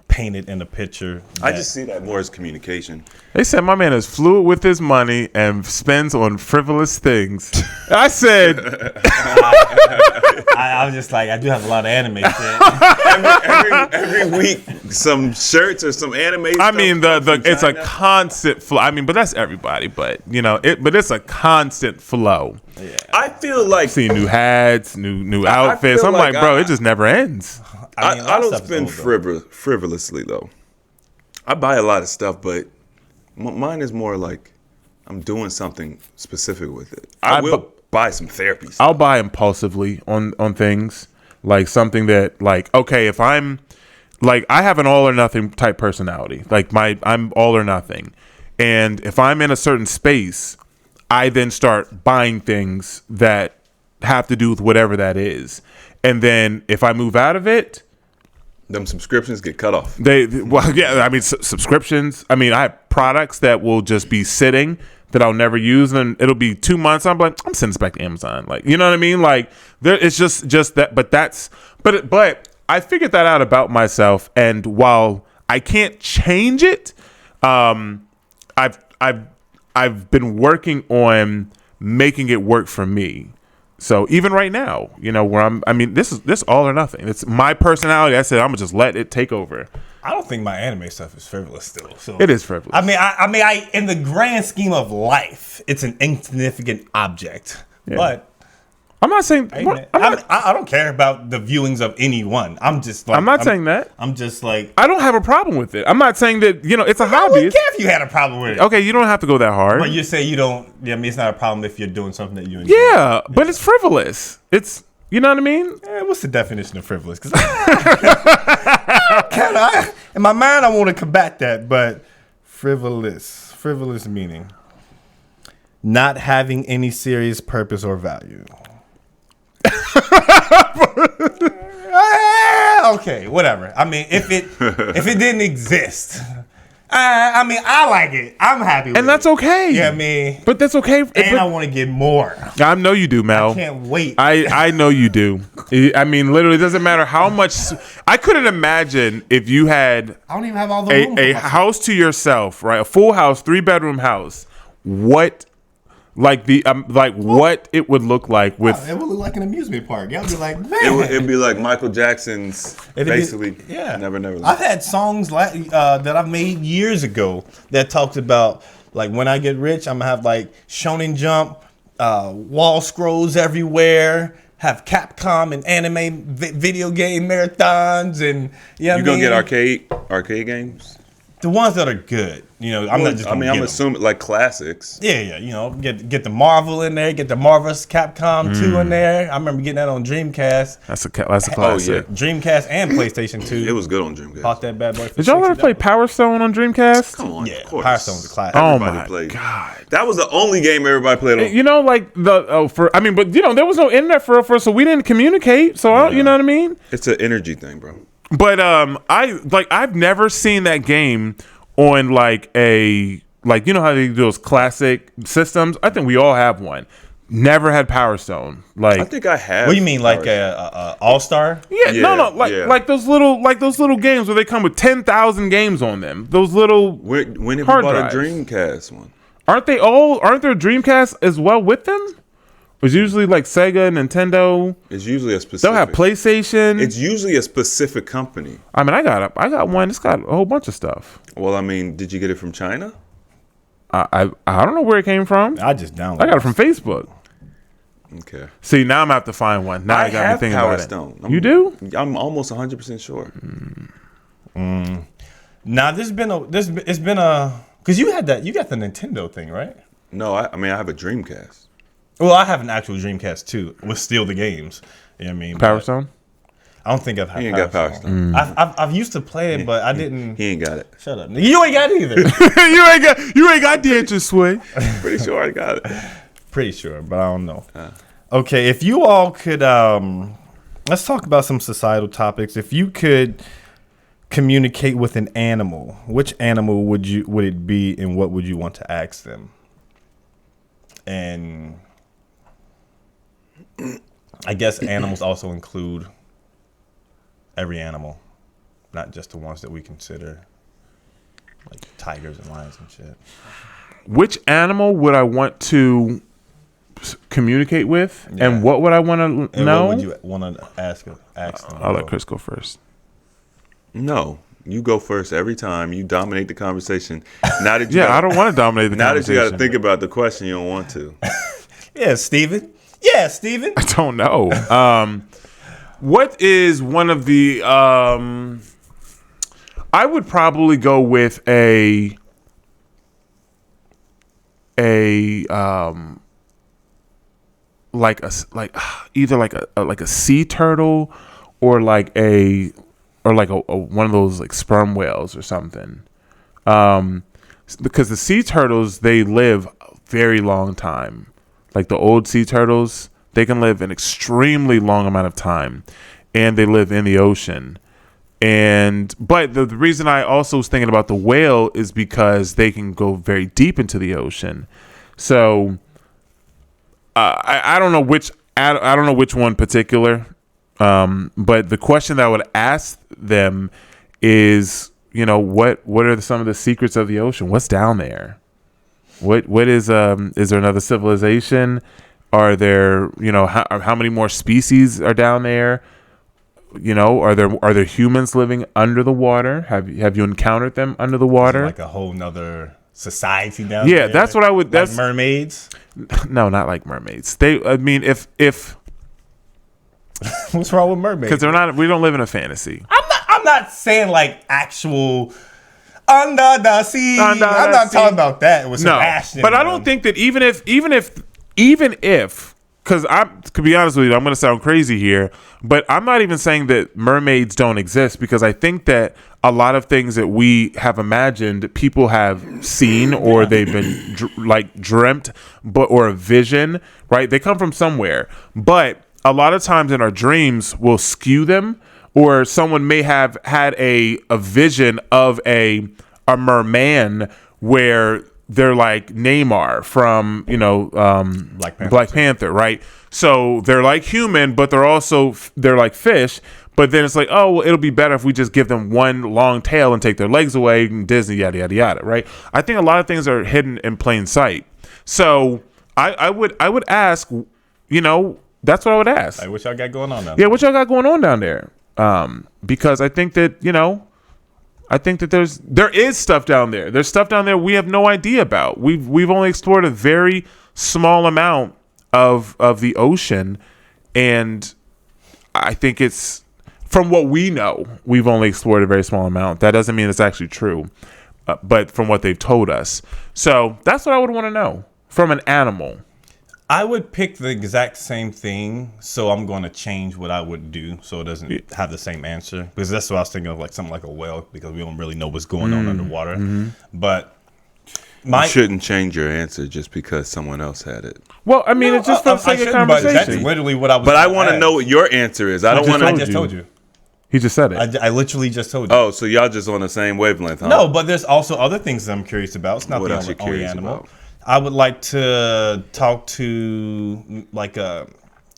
paint it in a picture. I just see that more as communication. They said my man is fluid with his money and spends on frivolous things. I said, I was just like, I do have a lot of anime shit. every week, some shirts or some anime. I mean, it's a China. constant flow. I mean, but that's everybody. But but it's a constant flow. Yeah. I feel like See new hats, new I outfits. feel I'm like, like bro, it just never ends. I, mean, a lot I of don't stuff is spend old, though. frivolously though. I buy a lot of stuff, but mine is more like I'm doing something specific with it. I will buy some therapy stuff. I'll buy impulsively on things, like something that, like, okay, if I'm like, I have an all or nothing type personality. Like I'm all or nothing, and if I'm in a certain space, I then start buying things that have to do with whatever that is, and then if I move out of it, Them subscriptions get cut off. I mean, subscriptions. I mean, I have products that will just be sitting that I'll never use, and it'll be 2 months. I'm like, I'm sending this back to Amazon. Like, you know what I mean? Like, it's just that. But I figured that out about myself, and while I can't change it, I've been working on making it work for me. So even right now, where this all or nothing. It's my personality. I said I'm gonna just let it take over. I don't think my anime stuff is frivolous still. So It is frivolous. I mean, in the grand scheme of life, it's an insignificant object. Yeah. But I'm not saying. I don't care about the viewings of anyone. I'm just like, I'm not saying that. I'm just like, I don't have a problem with it. I'm not saying that it's a I hobby. wouldn't care if you had a problem with it. Okay, you don't have to go that hard. But you say you don't. Yeah, I mean, it's not a problem if you're doing something that you enjoy. Yeah, but it's frivolous. It's, you know what I mean? What's the definition of frivolous? Because in my mind, I want to combat that, but frivolous meaning not having any serious purpose or value. Okay, whatever. I mean, if it didn't exist, I mean, I like it. I'm happy with it. And that's okay. Yeah, I mean, But that's okay. and I want to get more. I know you do, Mel. I can't wait. I know you do. I mean, literally, it doesn't matter how much. I couldn't imagine if you had I don't even have all the room. a house to yourself, right? A full house, 3-bedroom house. What, like what it would look like with. It would look like an amusement park. Y'all be like, man. It'd be like Michael Jackson's, basically. Yeah. Never. I've had songs that I've made years ago that talked about, like, when I get rich, I'm gonna have like Shonen Jump, wall scrolls everywhere, have Capcom and anime video game marathons, and You gonna get arcade games? the ones that are good. I'm not just. I'm assuming like classics. Yeah. Get the Marvel in there, get the Marvelous Capcom 2 in there. I remember getting that on Dreamcast. That's a classic. Dreamcast and PlayStation 2. It was good on Dreamcast. Bought that bad boy. For Did y'all ever play $60. Power Stone on Dreamcast? Come on, Yeah, of course. Power Stone's a classic. Oh Everybody my played. God. That was the only game everybody played on. There was no internet for us, so we didn't communicate. So you know what I mean. It's an energy thing, bro. But I've never seen that game on like you know how they do those classic systems. I think we all have one. Never had Power Stone. Like, I think I have. What do you mean, like a All-Star? no, like those little games where they come with 10,000 games on them. Those little When have you hard bought drives. a Dreamcast one? Aren't there Dreamcasts as well with them? It's usually like Sega, Nintendo. It's usually a specific. They'll have PlayStation. It's usually a specific company. I mean, I got one. It's got a whole bunch of stuff. Well, I mean, did you get it from China? I don't know where it came from. I just downloaded. I got it from Facebook. Okay. See, now I'm gonna have to find one. Now I you got me have thinking Power about Stone. it. You do? I'm almost 100% sure. Now it's been a because you got the Nintendo thing, right? No, I mean, I have a Dreamcast. Well, I have an actual Dreamcast too with still the games. You know what I mean? Power But Stone? I don't think I've had. He ain't got Power Stone. I've used to play it, but I didn't. He ain't got it. Shut up. You ain't got it either. you ain't got the answer, Sway. Pretty sure I got it. Pretty sure, but I don't know. Okay, if you all could, let's talk about some societal topics. If you could communicate with an animal, which animal would it be, and what would you want to ask them? And I guess animals also include every animal, not just the ones that we consider like tigers and lions and shit. Which animal would I want to communicate with, and what would I want to know? What would you want to ask them? I'll let Chris go first. No, you go first every time. You dominate the conversation. Now that you I don't want to dominate the conversation. Now that you got to think about the question, you don't want to. Yeah, Steven. Yeah, Steven. I don't know. What is one of the? I would probably go with a like a sea turtle or like a one of those like sperm whales or something. Because the sea turtles, they live a very long time. Like the old sea turtles, they can live an extremely long amount of time, and they live in the ocean. But the reason I also was thinking about the whale is because they can go very deep into the ocean. So I don't know which one particular. But the question that I would ask them is, what are some of the secrets of the ocean? What's down there? What is there another civilization? Are there, how many more species are down there? Are there humans living under the water? Have you encountered them under the water? Like a whole nother society down there? Yeah, that's what I would. That's like mermaids. No, not like mermaids. If what's wrong with mermaids? Because we don't live in a fantasy. I'm not saying like actual under the sea. I'm not talking about that with Sebastian. But I don't think that even if, because to be honest with you, I'm going to sound crazy here, but I'm not even saying that mermaids don't exist, because I think that a lot of things that we have imagined, people have seen, or they've been dreamt, or a vision, right? They come from somewhere, but a lot of times in our dreams we'll skew them, or someone may have had a vision of a merman where they're like Neymar from Black Panther, right? So they're like human, but they're like fish. But then it's like, oh, well, it'll be better if we just give them one long tail and take their legs away, and Disney, yada yada yada, right? I think a lot of things are hidden in plain sight. So I would ask, that's what I would ask. Like, what y'all got going on now? Yeah, what y'all got going on down there? Because I think that there is stuff down there. There's stuff down there we have no idea about. We've only explored a very small amount of the ocean, and I think it's, from what we know, we've only explored a very small amount. That doesn't mean it's actually true, but from what they've told us. So that's what I would want to know from an animal. I would pick the exact same thing, so I'm going to change what I would do so it doesn't have the same answer. Because that's what I was thinking of, like something like a whale, because we don't really know what's going on underwater. Mm-hmm. But you shouldn't change your answer just because someone else had it. Well, I mean, it's just for the sake of conversation. That's literally what I was. But I want to know what your answer is. I just told you. He just said it. I literally just told you. Oh, so y'all just on the same wavelength, huh? No, but there's also other things that I'm curious about. It's not What else the you only curious animal. about? I would like to talk to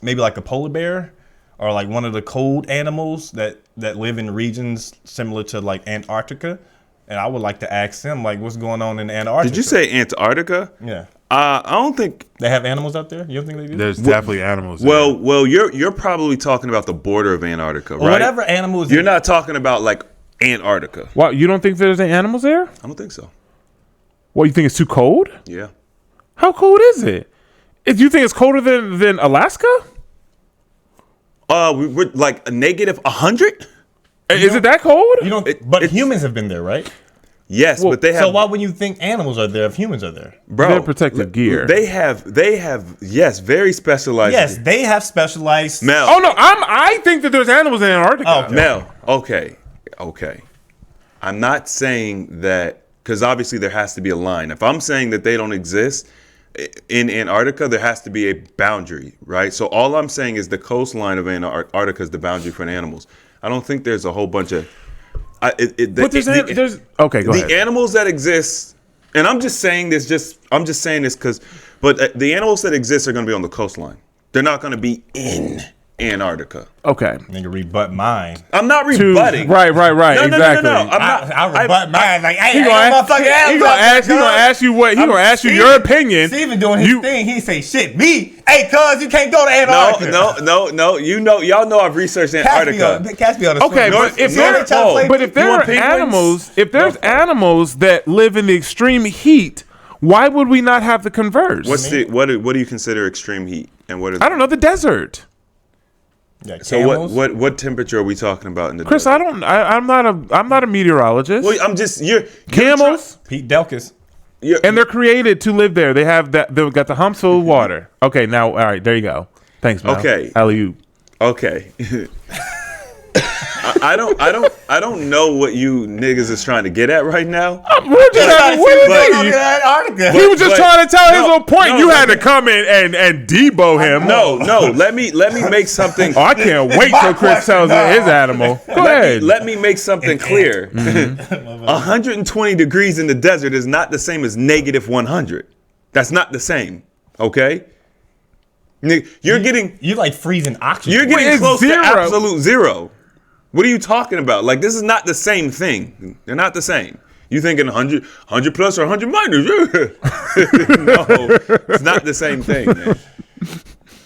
maybe like a polar bear, or like one of the cold animals that live in regions similar to like Antarctica, and I would like to ask them like what's going on in Antarctica. Did you say Antarctica? Yeah. I don't think they have animals out there. You don't think they do? There's definitely animals. Well, you're probably talking about the border of Antarctica, right? Whatever animals. You're not talking about like Antarctica. Wow, you don't think there's any animals there? I don't think so. What, you think it's too cold? Yeah. How cold is it? Do you think it's colder than Alaska? We're like a negative 100. Is it that cold? You don't. But humans have been there, right? Yes, but they have. So why would you think animals are there if humans are there? Bro, they're protective gear. They have. Yes, very specialized. Yes, they have specialized. Mel. Oh no, I think that there's animals in Antarctica. Oh, okay. Mel. Okay. I'm not saying that, because obviously there has to be a line. If I'm saying that they don't exist in Antarctica, there has to be a boundary, right? So all I'm saying is the coastline of Antarctica is the boundary for animals. I don't think there's a whole bunch of But there's okay. Go ahead. The animals that exist, and I'm just saying this because, but the animals that exist are going to be on the coastline. They're not going to be in Antarctica. Okay. Nigga rebut mine. I'm not rebutting. Right. No, Exactly. No. I'm not. I rebut mine. Like, hey, He gonna ask you your opinion. Steven doing his thing. He say, shit, me. Hey, cuz, you can't go to Antarctica. No. Y'all know I've researched Antarctica. Catch me on the Okay, swim. but if there are animals, animals that live in the extreme heat, why would we not have the converse? What do you consider extreme heat? And what? I don't know. The desert. Yeah, So what temperature are we talking about in the Chris, desert? I'm not a meteorologist. Well, I'm just Camels, Pete Delkus. and they're created to live there. They have that. They've got the humps full of water. Okay, now all right, there you go. Thanks, man. Okay. Alley-oop. Okay. I don't know what you niggas is trying to get at right now. We're just having, Antarctica. he was just trying to tell his little point. no, You let had me- to come in and debo him. No. Let me make something. Oh, I can't wait till Chris tells his animal. Go ahead. Let me make something clear. 120 degrees in the desert is not the same as negative 100. That's not the same. Okay. You're getting You freezing oxygen. You're getting It's close zero. to absolute zero. What are you talking about? Like, this is not the same thing. They're not the same. You thinking 100 plus or 100 minus? No, it's not the same thing, man.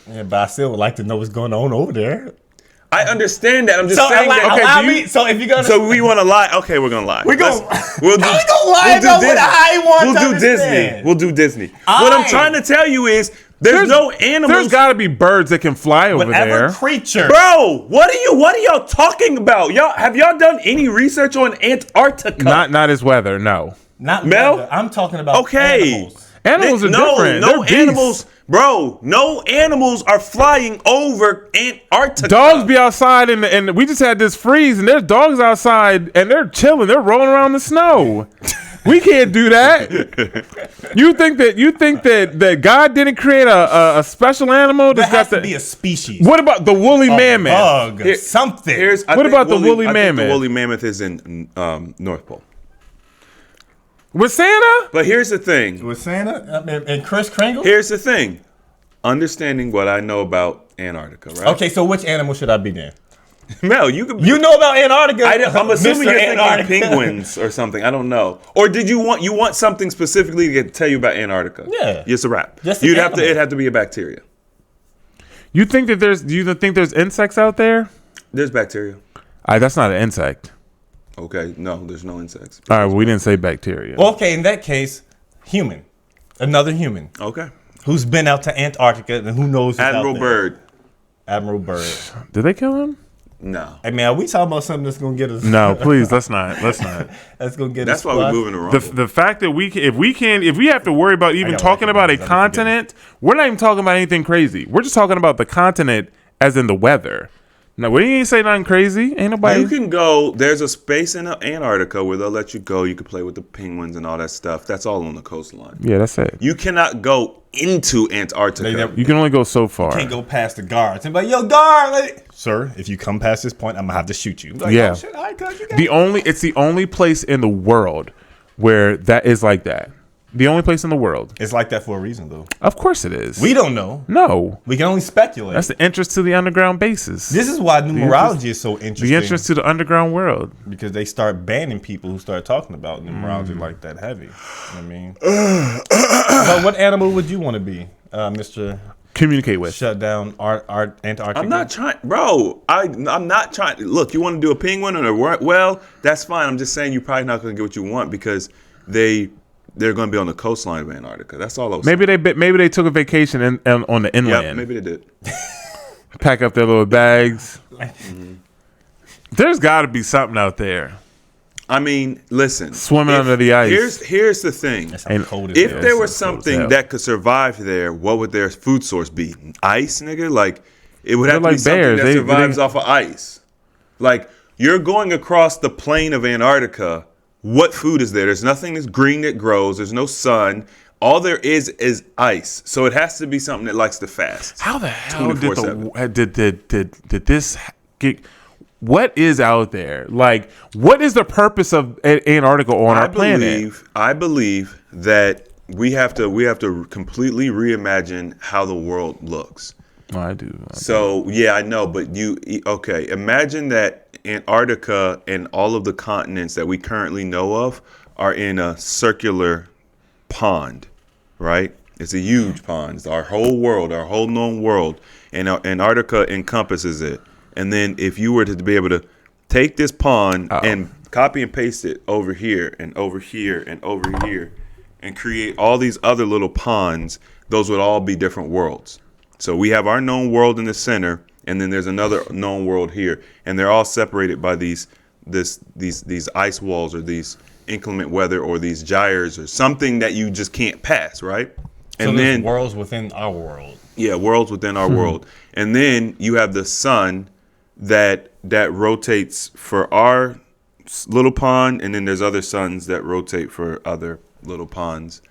Yeah, but I still would like to know what's going on over there. I understand that. I'm just So, saying that. allow me. So if you're gonna, So we want to lie? Okay, we're gonna lie. We'll do Disney. We'll do Disney. What I'm trying to tell you is there's no animals. There's got to be birds that can fly over whatever there. creature. Bro, what are y'all talking about? Have y'all done any research on Antarctica? Not as weather. No. Not Mel? weather. I'm talking about animals. Animals are different. No They're animals, beasts. bro. No animals are flying over Antarctica. Dogs be outside and we just had this freeze and there's dogs outside and they're chilling. They're rolling around the snow. We can't do that. You think that God didn't create a special animal There that's has got to be a species. What about the woolly mammoth? Bug. Something. What about the woolly mammoth? The woolly mammoth is in North Pole. With Santa? But here's the thing. With Santa and Kris Kringle? Here's the thing. Understanding what I know about Antarctica, right? Okay, so which animal should I be then? Mel, you could. You know about Antarctica? I'm assuming Mr. you're Antarctica. thinking penguins or something. I don't know. Or did you want something specifically to tell you about Antarctica? Yeah. It's a wrap. Just an It'd have to be a bacteria. You think that do you think there's insects out there? There's bacteria. That's not an insect. Okay, no, there's no insects. All right, well, we didn't say bacteria. Okay, in that case, human. Another human. Okay. Who's been out to Antarctica and who knows who's Admiral out there. Byrd. Admiral Byrd. Did they kill him? No. Hey, man, are we talking about something that's going to get us... No, please, let's not. Let's not. That's going to get That's us... why we're moving around. The fact that if we have to worry about even got talking like about a it. continent, we're not even talking about anything crazy. We're just talking about the continent as in the weather. Now, we ain't say nothing crazy. Ain't nobody. You can go. There's a space in Antarctica where they'll let you go. You can play with the penguins and all that stuff. That's all on the coastline. Yeah, that's it. You cannot go into Antarctica. You can only go so far. Can't go past the guards and be like, yo, guard, sir, if you come past this point, I'm gonna have to shoot you. Like, Yeah. oh, shit, all right, cuz, you got it. It's the only place in the world where that is like that. The only place in the world. It's like that for a reason, though. Of course it is. We don't know. No. We can only speculate. That's the entrance to the underground bases. This is why numerology is so interesting. The entrance to the underground world. Because they start banning people who start talking about numerology like that heavy. You know what I mean? So what animal would you want to be, Mr. Communicate with. Shut down Antarctica? I'm not trying, bro. I'm not trying. Look, you want to do a penguin or a well? That's fine. I'm just saying you're probably not going to get what you want because they're going to be on the coastline of Antarctica. That's all I was saying. Maybe they took a vacation on the inland. Yeah, maybe they did. Pack up their little bags. There's got to be something out there. I mean, listen. Swimming under the ice. Here's the thing. That's how cold it If is. there was so cold as something hell. that could survive there, what would their food source be? Ice, nigga? Like, it would have to They're be like something bears. that They- survives off of ice. Like, you're going across the plain of Antarctica. What food is there? There's nothing that's green that grows. There's no sun. All there is ice. So it has to be something that likes to fast. How the hell 24/7. did this get? what is out there? Like, what is the purpose of Antarctica on our planet? I believe that we have to completely reimagine how the world looks. Oh, I do. So yeah, I know, but okay? Imagine that Antarctica and all of the continents that we currently know of are in a circular pond, right? It's a huge pond. It's our whole world, our whole known world, and Antarctica encompasses it. And then if you were to be able to take this pond and copy and paste it over here and over here and over here and create all these other little ponds, those would all be different worlds. So we have our known world in the center, and then there's another known world here, and they're all separated by these ice walls or these inclement weather or these gyres or something that you just can't pass, right? And so then worlds within our world. Yeah, worlds within our world. And then you have the sun that rotates for our little pond, and then there's other suns that rotate for other little ponds.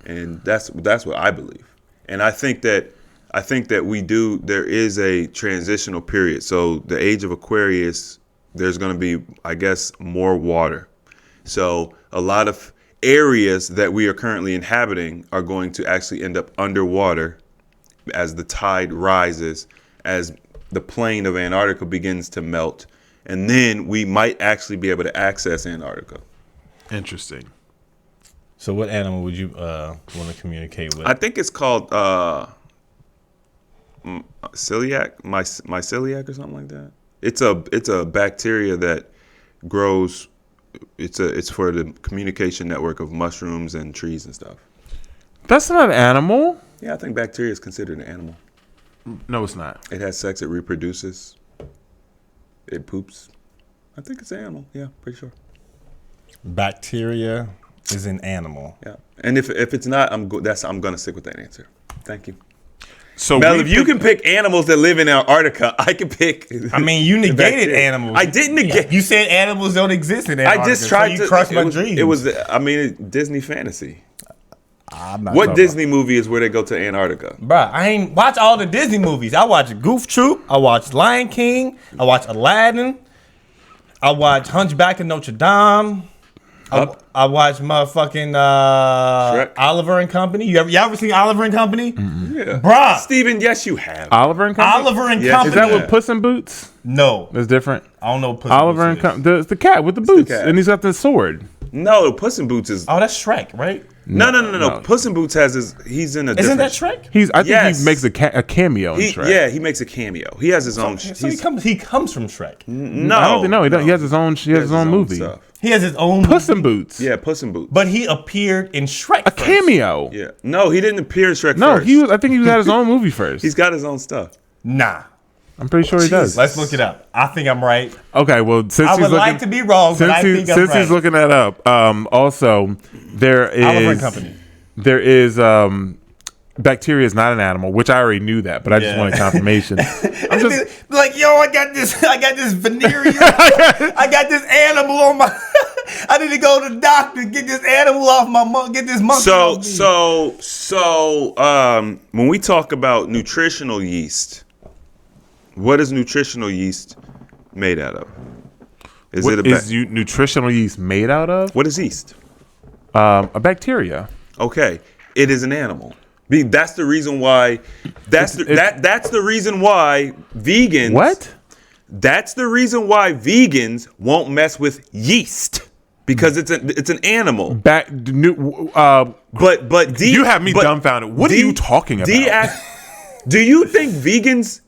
And that's what I believe. And I think that there is a transitional period. So the age of Aquarius, there's going to be, I guess, more water. So a lot of areas that we are currently inhabiting are going to actually end up underwater as the tide rises, as the plain of Antarctica begins to melt. And then we might actually be able to access Antarctica. Interesting. So what animal would you want to communicate with? I think it's called celiac, myceliac or something like that. It's a bacteria that grows. It's for the communication network of mushrooms and trees and stuff. That's not an animal. Yeah, I think bacteria is considered an animal. No, it's not. It has sex. It reproduces. It poops. I think it's an animal. Yeah, pretty sure. Bacteria is an animal. Yeah, and if it's not, I'm gonna stick with that answer. Thank you. So Mel, if you can pick animals that live in Antarctica, I can pick. I mean, you negated animals. I didn't negate. You said animals don't exist in Antarctica. I just tried to crush my dreams. It was, I mean, Disney fantasy. I'm not What Disney movie is where they go to Antarctica? Bruh, I ain't watch all the Disney movies. I watch Goof Troop. I watch Lion King. I watch Aladdin. I watch Hunchback of Notre Dame. I watch motherfucking Oliver and Company. You ever seen Oliver and Company? Mm-hmm. Yeah. Bruh. Steven, yes, you have. Oliver and Company? Oliver and Yes. Company. Is that with Puss in Boots? No. That's different. I don't know what Puss Oliver in and Boots Company. The cat with the boots. cat. And he's got the sword. No, Puss in Boots is. Oh, that's Shrek, right? No. Puss in Boots he's in a Isn't different. that Shrek? I think Yes. he makes a cameo in Shrek. Yeah, he makes a cameo. He has his own. So he comes from Shrek. No, I don't think no. He has his own. He has his own movie. stuff. He has his own Puss in Boots. Yeah, Puss in Boots. But he appeared in Shrek. A cameo. Yeah, no, he didn't appear in Shrek. No, first. he was. I think he had his own movie first. He's got his own stuff. Nah. I'm pretty sure he does. Let's look it up. I think I'm right. Okay, well, since I he's would looking, like to be wrong, but I think I'm since right. he's looking that up, also there is Oliver and Company. There is bacteria is not an animal, which I already knew that, but I just wanted confirmation. I'm just like, yo, I got this venereal. I got this animal on my. I need to go to the doctor, get this animal off my get this monkey. So, when we talk about nutritional yeast, what is nutritional yeast made out of? What is nutritional yeast made out of? What is yeast? A bacteria. Okay, it is an animal. That's the reason why. That's the reason why vegans. What? That's the reason why vegans won't mess with yeast because it's an animal. But you have me dumbfounded. What are you talking about? Do you think vegans,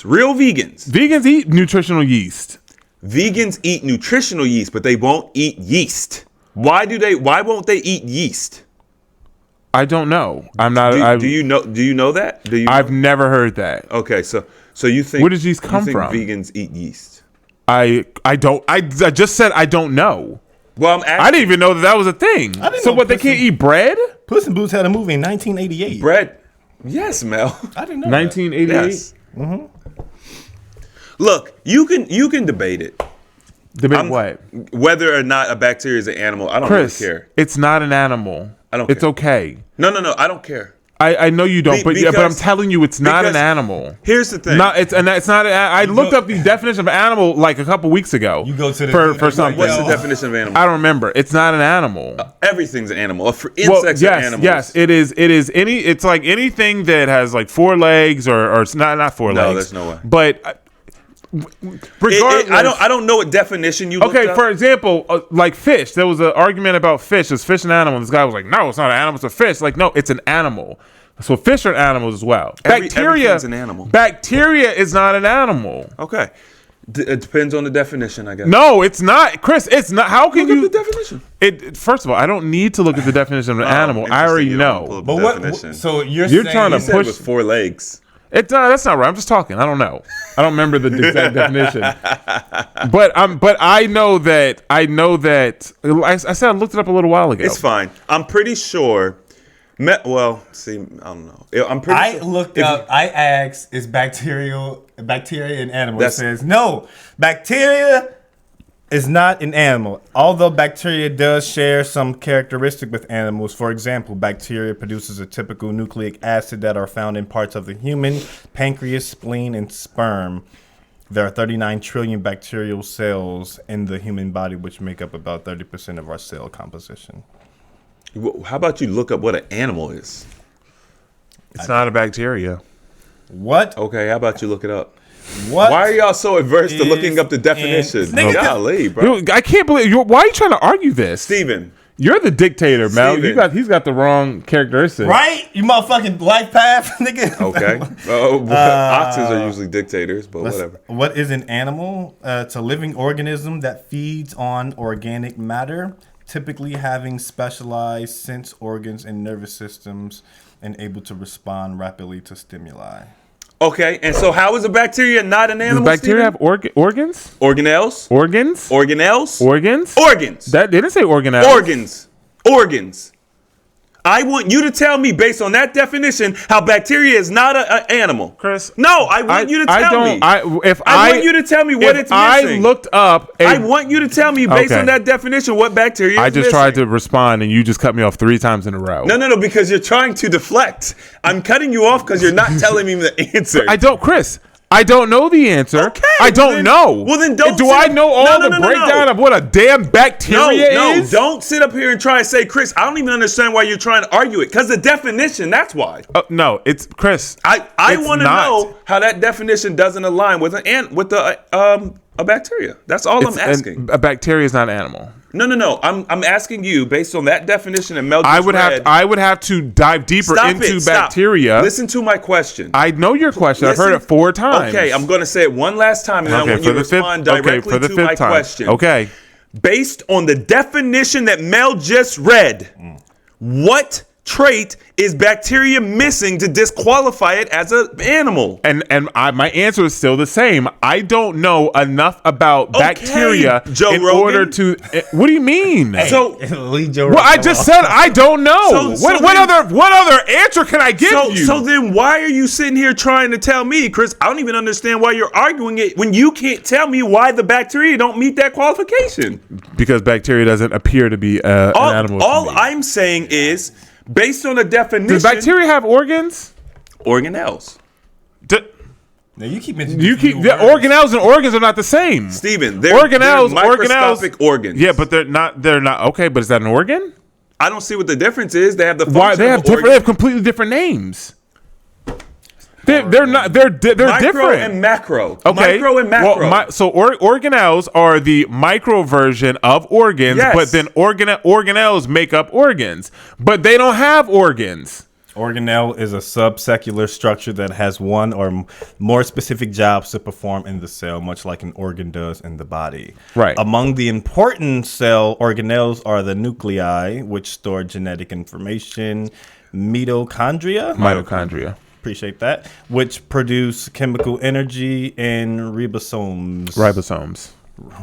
real vegans, vegans eat nutritional yeast? Vegans eat nutritional yeast, but they won't eat yeast. Why won't they eat yeast? I don't know. I'm not. Do you know that? I've never heard that. Okay, so you think where does yeast come from? Vegans eat yeast. I don't. I just said I don't know. Well, I didn't even know that was a thing. So what? They can't eat bread? Puss in Boots had a movie in 1988. Bread. Yes, Mel. I didn't know. 1988. Yes. Mm-hmm. Look, you can debate it. Debate what? Whether or not a bacteria is an animal, I don't Chris, really care. It's not an animal. I don't It's care. okay. No, I don't care. I know you don't, but I'm because- telling you, it's not an because animal. Here's the thing. It's not. I looked up the definition of animal like a couple weeks ago. You go to the for something. What's the definition of animal? I don't remember. It's not an animal. Everything's an animal. Insects are animals. Yes, it is. It is any. It's like anything that has like 4 legs or it's not 4 legs. No, there's no way. But regardless, I don't know what definition you looked okay, up. for example, like fish. There was an argument about fish. Is fish an animal? This guy was like, no, it's not an animal. It's a fish. Like, no, it's an animal. So fish are animals as well. Everything's an animal. Bacteria is not an animal. Okay. It depends on the definition, I guess. No, it's not, Chris. It's not. How can Look you? up the definition. First of all, I don't need to look at the definition of an animal. I interesting. already You don't pull know. up But the what? definition. So you're You're saying trying to You said it push- was 4 legs. That's not right. I'm just talking. I don't know. I don't remember the exact definition. But I know that. I said I looked it up a little while ago. It's fine. I'm pretty sure. Well, see, I don't know. I'm pretty I sure. looked up. I asked, "Is bacteria an animal?" It That's- says no. Bacteria is not an animal. Although bacteria does share some characteristic with animals. For example, bacteria produces a typical nucleic acid that are found in parts of the human pancreas, spleen, and sperm. There are 39 trillion bacterial cells in the human body, which make up about 30% of our cell composition. How about you look up what an animal is? It's not a bacteria. What? Okay, how about you look it up? What? Why are y'all so averse to looking up the is definition? an- Nigga, Golly, bro. I can't believe. Why are you trying to argue this? Steven. You're the dictator, Mel. Steven. He's got the wrong characteristics. Right? You motherfucking life path, nigga. Okay. Oxes are usually dictators, but whatever. What is an animal? It's a living organism that feeds on organic matter, typically having specialized sense organs and nervous systems and able to respond rapidly to stimuli. Okay, and so how is a bacteria not an Does animal? bacteria Steven? have organs? Organelles? Organs? Organelles? Organs? Organs. That they didn't say organelles. Organs. I want you to tell me, based on that definition, how bacteria is not an animal. Chris, No, I want you to tell me. I want you to tell me what if it's missing. I looked up. I want you to tell me, based Okay. on that definition, what bacteria I is just missing. tried to respond, and you just cut me off 3 times in a row. No, because you're trying to deflect. I'm cutting you off because you're not telling me the answer. I don't, Chris. I don't know the answer. Okay, I don't then- know. well, then don't Do sit I up- know all No, the no, no, no, breakdown no. of what a damn bacteria is? Don't sit up here and try to say, Chris, I don't even understand why you're trying to argue it. Because the definition, that's why. No, it's Chris. I It's want to not. know how that definition doesn't align with a bacteria. That's all I'm asking. A bacteria is not an animal. No. I'm asking you based on that definition and Mel just I would read. have to dive deeper Stop into it, stop. bacteria. Listen to my question. I know your question. I've heard it 4 times. Okay, I'm going to say it one last time, and I want you to respond directly for the to fifth my time. question. Okay. Based on the definition that Mel just read, what trait is bacteria missing to disqualify it as an animal? And my answer is still the same. I don't know enough about bacteria Joe in Rogan. order to. What do you mean? So, Leave Joe well, I Rogan just alone. said I don't know. So What other answer can I give you? so then why are you sitting here trying to tell me, Chris? I don't even understand why you're arguing it when you can't tell me why the bacteria don't meet that qualification. Because bacteria doesn't appear to be an animal. to All me. I'm saying is, based on the definition, Does bacteria have organs? organelles. Now you keep The mentioning organelles and organs are not the same. Steven, they're microscopic organs. Yeah, but they're not. They're not. Okay, but is that an organ? I don't see what the difference is. They have the function Why they have of different? They have completely different names. They're not. They're micro different. and macro. Okay. Micro and macro. Well, organelles are the micro version of organs, Yes. but then organelles make up organs, but they don't have organs. Organelle is a subcellular structure that has one or more specific jobs to perform in the cell, much like an organ does in the body. Right. Among the important cell organelles are the nuclei, which store genetic information, Mitochondria. appreciate that, which produce chemical energy, and ribosomes.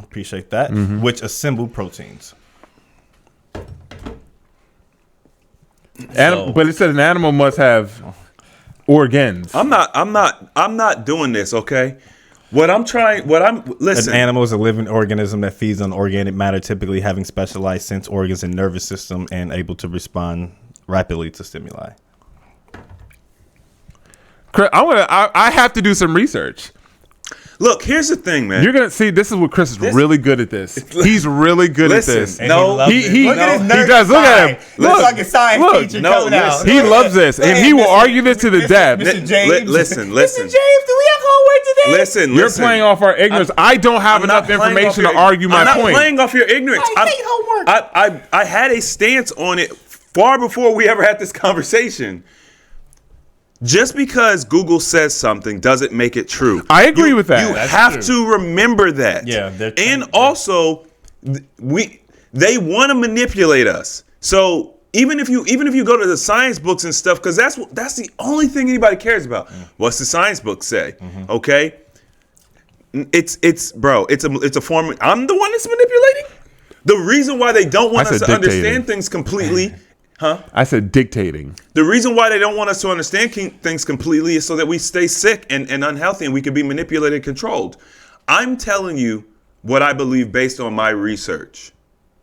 Appreciate that, which assemble proteins. But it said an animal must have organs. I'm not doing this, okay? Listen. An animal is a living organism that feeds on organic matter, typically having specialized sense organs and nervous system and able to respond rapidly to stimuli. I have to do some research. Look, here's the thing, man. You're gonna see. This is what Chris is really good at. This he's really good at this. No, he look at his he nerd does. Look at him. Looks Look, like a science look, teacher no, coming out. listen. he loves this, and he will argue this to the death. Mr. James. Listen. Mr. James, do we have homework today? Listen. You're playing off our ignorance. I don't have I'm not enough playing information off to argue my I'm not point. playing off your ignorance. I hate homework. I had a stance on it far before we ever had this conversation. Just because Google says something doesn't make it true. I agree with that. You That's have to remember that. Yeah, and also, they want to manipulate us. So even if you go to the science books and stuff, because that's the only thing anybody cares about. What's the science book say? Okay, it's a form. I'm the one that's manipulating. The reason why they don't want us to understand things completely. I said dictating. The reason why they don't want us to understand things completely is so that we stay sick and unhealthy and we can be manipulated and controlled. I'm telling you what I believe based on my research.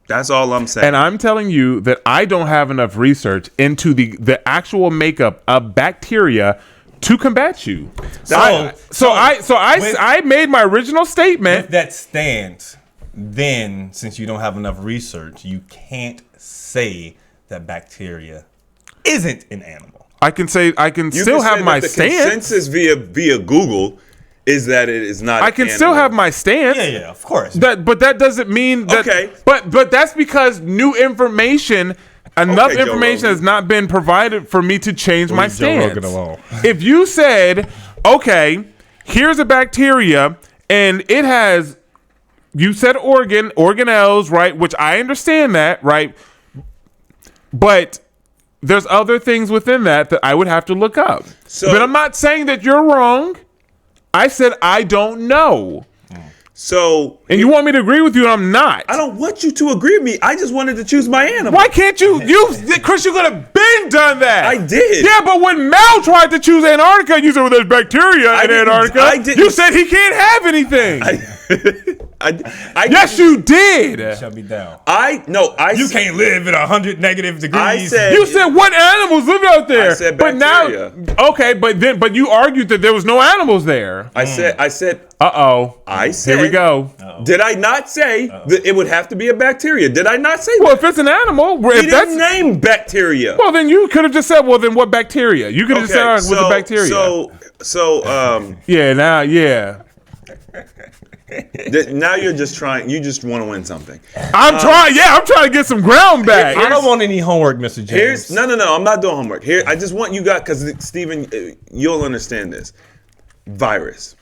That's all I'm saying. And I'm telling you that I don't have enough research into the actual makeup of bacteria to combat you. I made my original statement. If that stands, then since you don't have enough research, you can't say that bacteria isn't an animal. I can still have my stance. The consensus via Google is that it is not. I can still have my stance. Yeah, of course. But that doesn't mean that. Okay. But that's because new information. Enough Okay, Joe information Rogan. has not been provided for me to change my Leave Joe stance. Rogan alone. If you said, okay, here's a bacteria and it has, you said organelles, right? Which I understand that, right? But there's other things within that I would have to look up. But I'm not saying that you're wrong. I said I don't know. So, and you want me to agree with you, and I'm not. I don't want you to agree with me. I just wanted to choose my animal. Why can't you? Chris, you could have been done that. I did. Yeah, but when Mel tried to choose Antarctica, you said, well, there's bacteria in Antarctica. You said he can't have anything. Yes, you did. Shut me down. You can't live at 100 negative degrees. You said what animals live out there? I said bacteria. But now, okay, but you argued that there was no animals there. I said. Uh-oh. I said. Here we go. Did I not say that it would have to be a bacteria? Did I not say Well, that? if it's an animal, He didn't name bacteria. Well, then you could have just said, well, then what bacteria? You could have just said, all right, what's a bacteria? Yeah. Now you're just trying. You just want to win something. I'm trying to get some ground back. I don't want any homework, Mr. James. No. I'm not doing homework. Here, I just want you guys, because Steven, you'll understand this. Virus.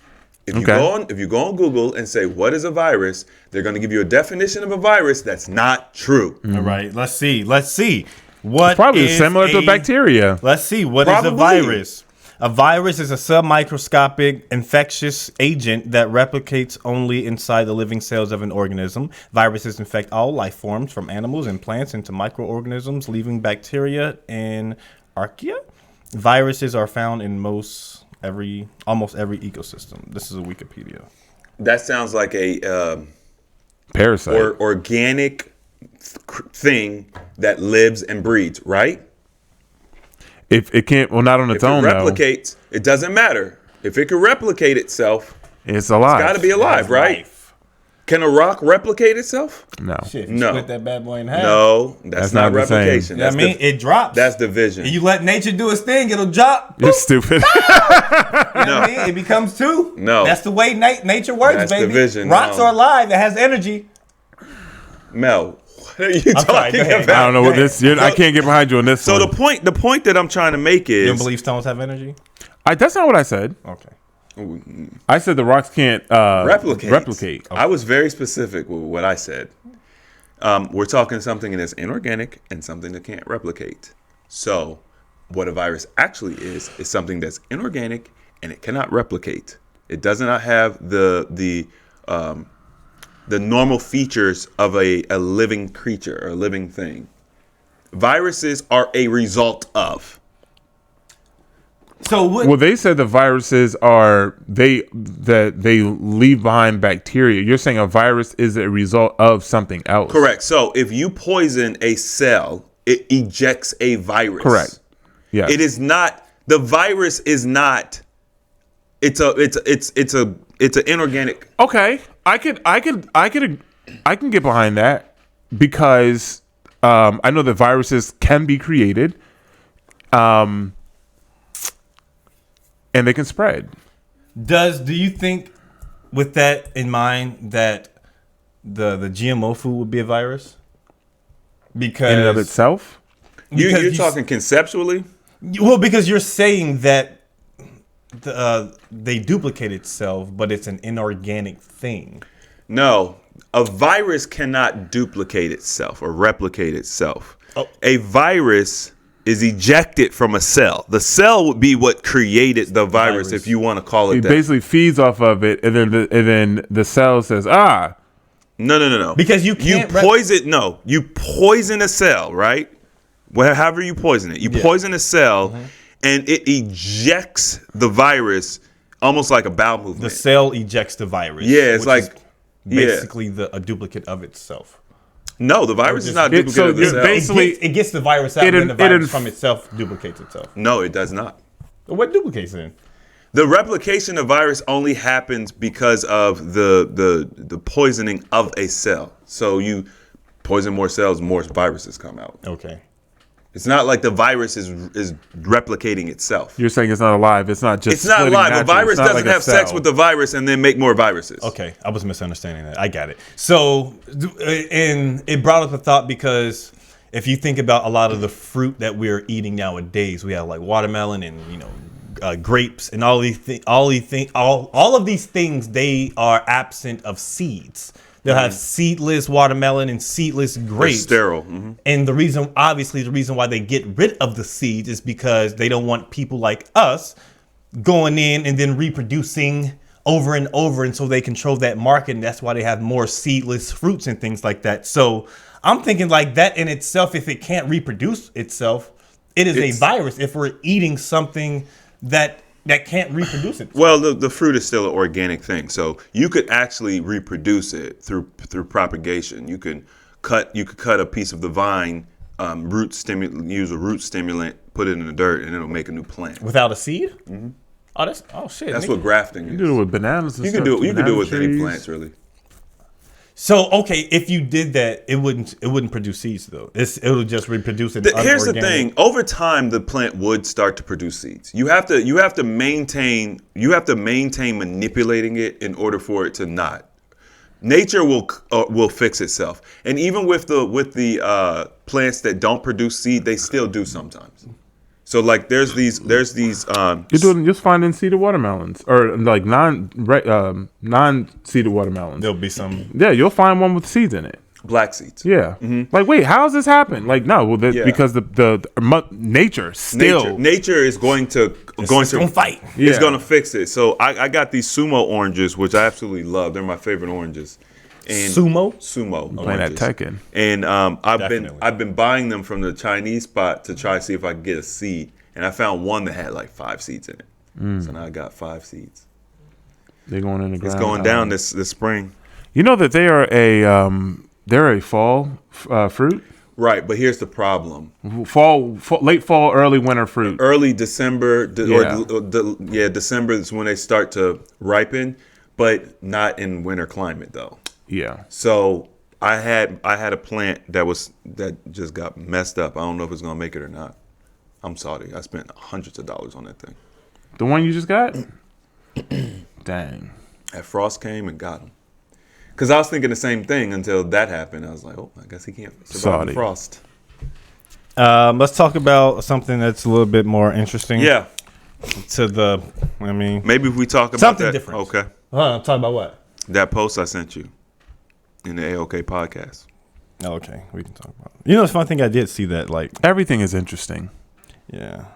If you go on Google and say what is a virus, they're going to give you a definition of a virus that's not true. All right, let's see. What it's probably similar to bacteria. Let's see. What is a virus? A virus is a submicroscopic infectious agent that replicates only inside the living cells of an organism. Viruses infect all life forms, from animals and plants into microorganisms, leaving bacteria and archaea. Viruses are found in almost every ecosystem. This is a Wikipedia. That sounds like a parasite or organic thing that lives and breeds, right? If it can't, well, not on its own. If it replicates, it doesn't matter. If it can replicate itself, it's alive. It's got to be alive, right? Life. Can a rock replicate itself? No. Shit, you split that bad boy in half. No, that's not replication. That's it drops. That's division. And you let nature do its thing, it'll drop. You're stupid. It becomes two. No. That's the way nature works, that's baby. Division. Rocks are alive. It has energy. Mel, what are you talking about? I don't know what this. I can't get behind you on this. So the point that I'm trying to make is, you don't believe stones have energy? That's not what I said. Okay. I said the rocks can't replicate. Okay. I was very specific with what I said. We're talking something that's inorganic and something that can't replicate. So what a virus actually is something that's inorganic and it cannot replicate. It does not have the normal features of a living creature or a living thing. Viruses are a result of. So what? Well, they said the viruses are they leave behind bacteria. You're saying a virus is a result of something else. Correct. So if you poison a cell, it ejects a virus. Correct. Yeah. It is not The virus is not. It's an inorganic. Okay, I can get behind that because I know that viruses can be created, and they can spread. Do you think, with that in mind, that the GMO food would be a virus? Because In and of itself, You're talking conceptually. Well, because you're saying that they duplicate itself, but it's an inorganic thing. No, a virus cannot duplicate itself or replicate itself. Oh. A virus is ejected from a cell. The cell would be what created the virus, if you want to call it it that. basically feeds off of it, and then the cell says, No. Because you can't you poison a cell, right? However you poison it. You poison a cell, and it ejects the virus almost like a bowel movement. The cell ejects the virus. Yeah, it's which like is basically a duplicate of itself. No, the virus is not It- duplicate so of you're itself. basically- It gets the virus out, It and then the in- virus from itself duplicates itself. No, it does not. What duplicates it? The replication of virus only happens because of the poisoning of a cell. So you poison more cells, more viruses come out. Okay. It's not like the virus is replicating itself. you're saying it's not alive. It's not just. It's not splitting alive. A naturally. virus It's not doesn't like a have sex cell. with the virus and then make more viruses. Okay, I was misunderstanding that. I got it. So, and it brought up a thought because if you think about a lot of the fruit that we're eating nowadays, we have like watermelon and grapes and all of these things. They are absent of seeds. They'll have seedless watermelon and seedless They're grapes. sterile. Mm-hmm. And the reason why they get rid of the seeds is because they don't want people like us going in and then reproducing over and over. And so they control that market. And that's why they have more seedless fruits and things like that. So I'm thinking like that in itself, if it can't reproduce itself, it's a virus. If we're eating something that can't reproduce it. Well, the fruit is still an organic thing, so you could actually reproduce it through propagation. You could cut a piece of the vine, use a root stimulant, put it in the dirt, and it'll make a new plant. Without a seed? Mm-hmm. Shit. That's what grafting is. You do it with bananas. And You can stuff, do it. You can do it with any trees. plants, really. So okay, if you did that, it wouldn't produce seeds though. It'll just reproduce it. Here's the thing: over time, the plant would start to produce seeds. You have to maintain manipulating it in order for it to not. Nature will fix itself, and even with the plants that don't produce seed, they still do sometimes. So like there's these You're just finding seeded watermelons or like non-seeded watermelons. There'll be some. Yeah, you'll find one with seeds in it. black seeds. Yeah. Like, wait, how does this happen? Like, no, well, because the nature still. Nature is going to fight. It's Yeah. going to fix it. So I got these sumo oranges, which I absolutely love. They're my favorite oranges. And Sumo Playing at oranges. Tekken. And Definitely. I've been buying them from the Chinese spot to try to see if I can get a seed. And I found one that had like 5 seeds in it. So now I got 5 seeds. They're going in the ground. It's going down this spring. You know that they are they're a fall fruit. Right, but here's the problem. Late fall, early winter fruit. Early December, Yeah. December is when they start to ripen, but not in winter climate though. Yeah. So I had a plant that just got messed up. I don't know if it's gonna make it or not. I'm salty. I spent hundreds of dollars on that thing. The one you just got? Dang. That frost came and got him. Because I was thinking the same thing until that happened. I was like, oh, I guess he can't survive the frost. Let's talk about something that's a little bit more interesting. Yeah. Maybe if we talk about something that. different. Okay. Talk about what? That post I sent you in the AOK podcast. Oh, okay, we can talk about it. You know, it's fun thing I did see that, like, Everything is interesting. yeah.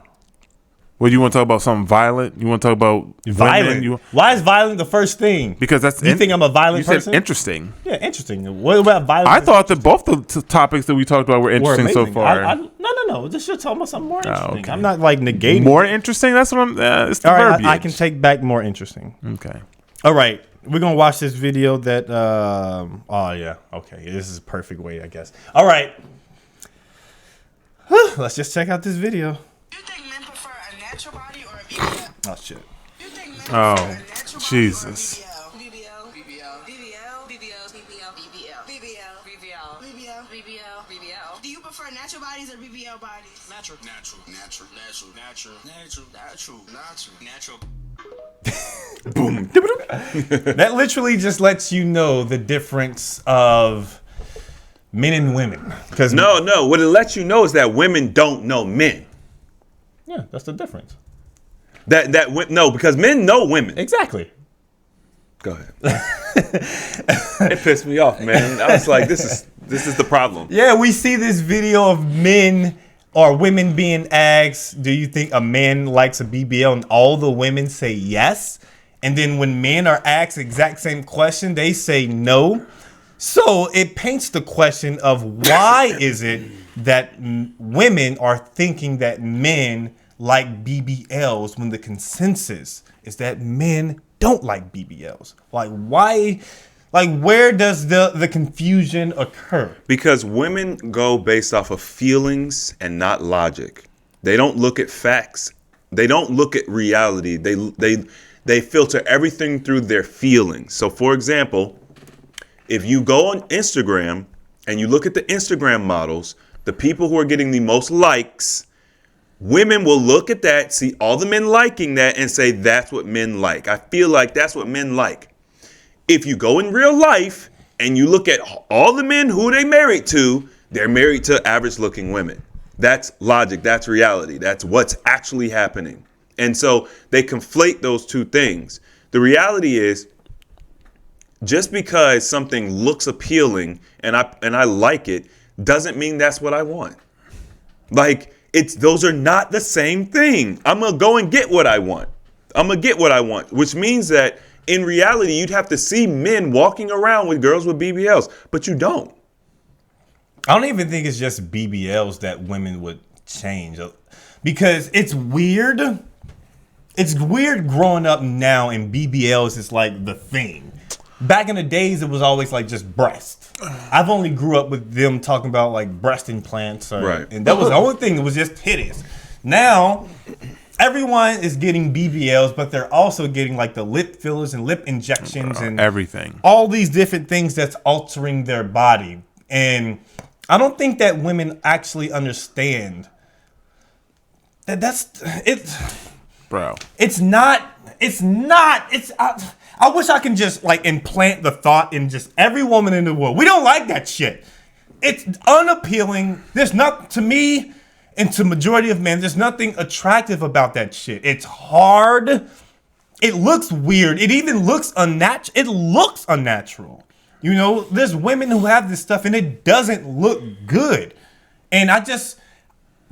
Well, you want to talk about something violent? You want to talk about Violent. women? Why is violent the first thing? Because that's You think I'm a violent you person? said interesting. Yeah, interesting. What about violence? I thought that both the topics that we talked about were were interesting so amazing. far. No. This should talk about something more interesting. okay. I'm not like negating. More interesting? That's what I'm. It's the All right, verbiage. I can take back more interesting. Okay. All right, we're gonna watch this video that. Oh yeah. Okay, this is a perfect way, I guess. All right. Let's just check out this video. Do you think men prefer a natural body or a BBL? Oh shit. You think men Oh, prefer a natural Jesus. body or a BBL? BBL. Do you prefer natural bodies or BBL bodies? Natural. Boom. That literally just lets you know the difference of men and women. Because No. What it lets you know is that women don't know men. yeah, that's the difference. No, because men know women. Exactly. Go ahead. It pissed me off, man. I was like, this is the problem. Yeah, we see this video of men or women being asked, do you think a man likes a BBL? And all the women say yes. And then when men are asked the exact same question, they say no. So it paints the question of why is it that women are thinking that men like BBLs when the consensus is that men don't like BBLs? Like why? Like where does the confusion occur? Because women go based off of feelings and not logic. They don't look at facts. They don't look at reality. They filter everything through their feelings. So for example, if you go on Instagram and you look at the Instagram models, the people who are getting the most likes, women will look at that, see all the men liking that, and say, that's what men like. I feel like that's what men like. If you go in real life and you look at all the men who they married to, they're married to average looking women. That's logic. That's reality. That's what's actually happening. And so they conflate those two things. The reality is, just because something looks appealing and I like it, doesn't mean that's what I want. Like, those are not the same thing. I'm going to go and get what I want. Which means that in reality, you'd have to see men walking around with girls with BBLs, but you don't. I don't even think it's just BBLs that women would change, because it's weird. It's weird growing up now and BBLs is like the thing. Back in the days, it was always like just breast. I've only grew up with them talking about like breast implants, Right. And that was the only thing that was just hideous. Now, everyone is getting BBLs, but they're also getting like the lip fillers and lip injections and Everything. all these different things that's altering their body. And I don't think that women actually understand that that's it. Bro. I wish I can just like implant the thought in just every woman in the world. We don't like that shit. It's unappealing. There's not, to me and to majority of men, there's nothing attractive about that shit. It's hard. It looks weird. It even looks unnatural. It looks unnatural. You know, there's women who have this stuff and it doesn't look good. And I just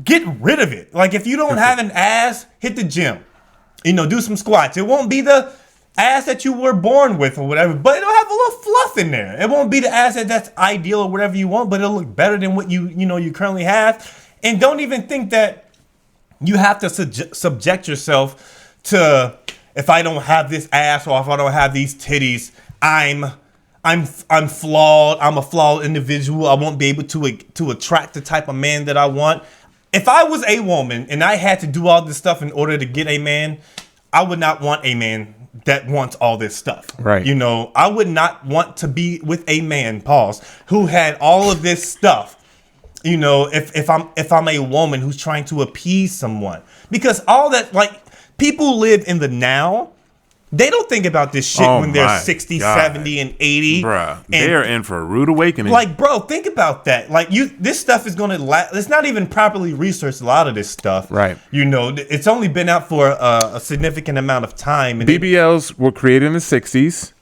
get rid of it. Like if you don't have an ass, hit the gym. You know, do some squats. It won't be the ass that you were born with or whatever, but it'll have a little fluff in there. It won't be the ass that's ideal or whatever you want, but it'll look better than what you currently have. And don't even think that you have to subject yourself to, if I don't have this ass or if I don't have these titties, I'm flawed. I'm a flawed individual. I won't be able to attract the type of man that I want. If I was a woman and I had to do all this stuff in order to get a man, I would not want a man that wants all this stuff. Right. You know, I would not want to be with a man, who had all of this stuff. You know, if I'm a woman who's trying to appease someone, because all that, like, people live in the now. They don't think about this shit when they're 60, God. 70, and 80. Bruh, they are in for a rude awakening. Like, bro, think about that. Like, this stuff is going to it's not even properly researched, a lot of this stuff. Right. You know, it's only been out for a significant amount of time. And BBLs were created in the 60s.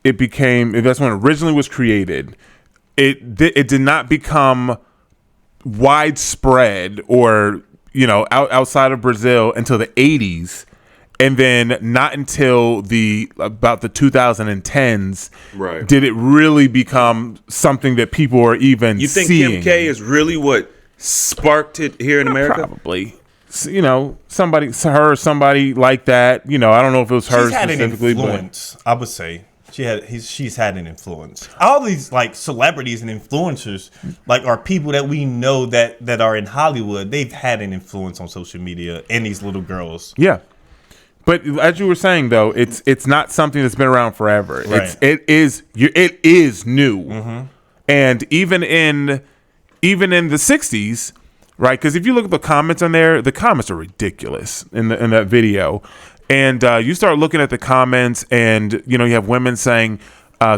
That's when it originally was created. It did not become widespread or, you know, outside of Brazil until the 80s. And then not until about the 2010s Right. did it really become something that people are even You think seeing. Kim K is really what sparked it here in America? Probably. You know, somebody like that. You know, I don't know if it was her she's had an specifically, but influence, I would say. She's had an influence. All these like celebrities and influencers like are people that we know that are in Hollywood. They've had an influence on social media and these little girls. Yeah. But as you were saying, though, it's not something that's been around forever. Right. It is new, and even in the 60s, right? Because if you look at the comments on there, the comments are ridiculous in that video, and you start looking at the comments, and you have women saying.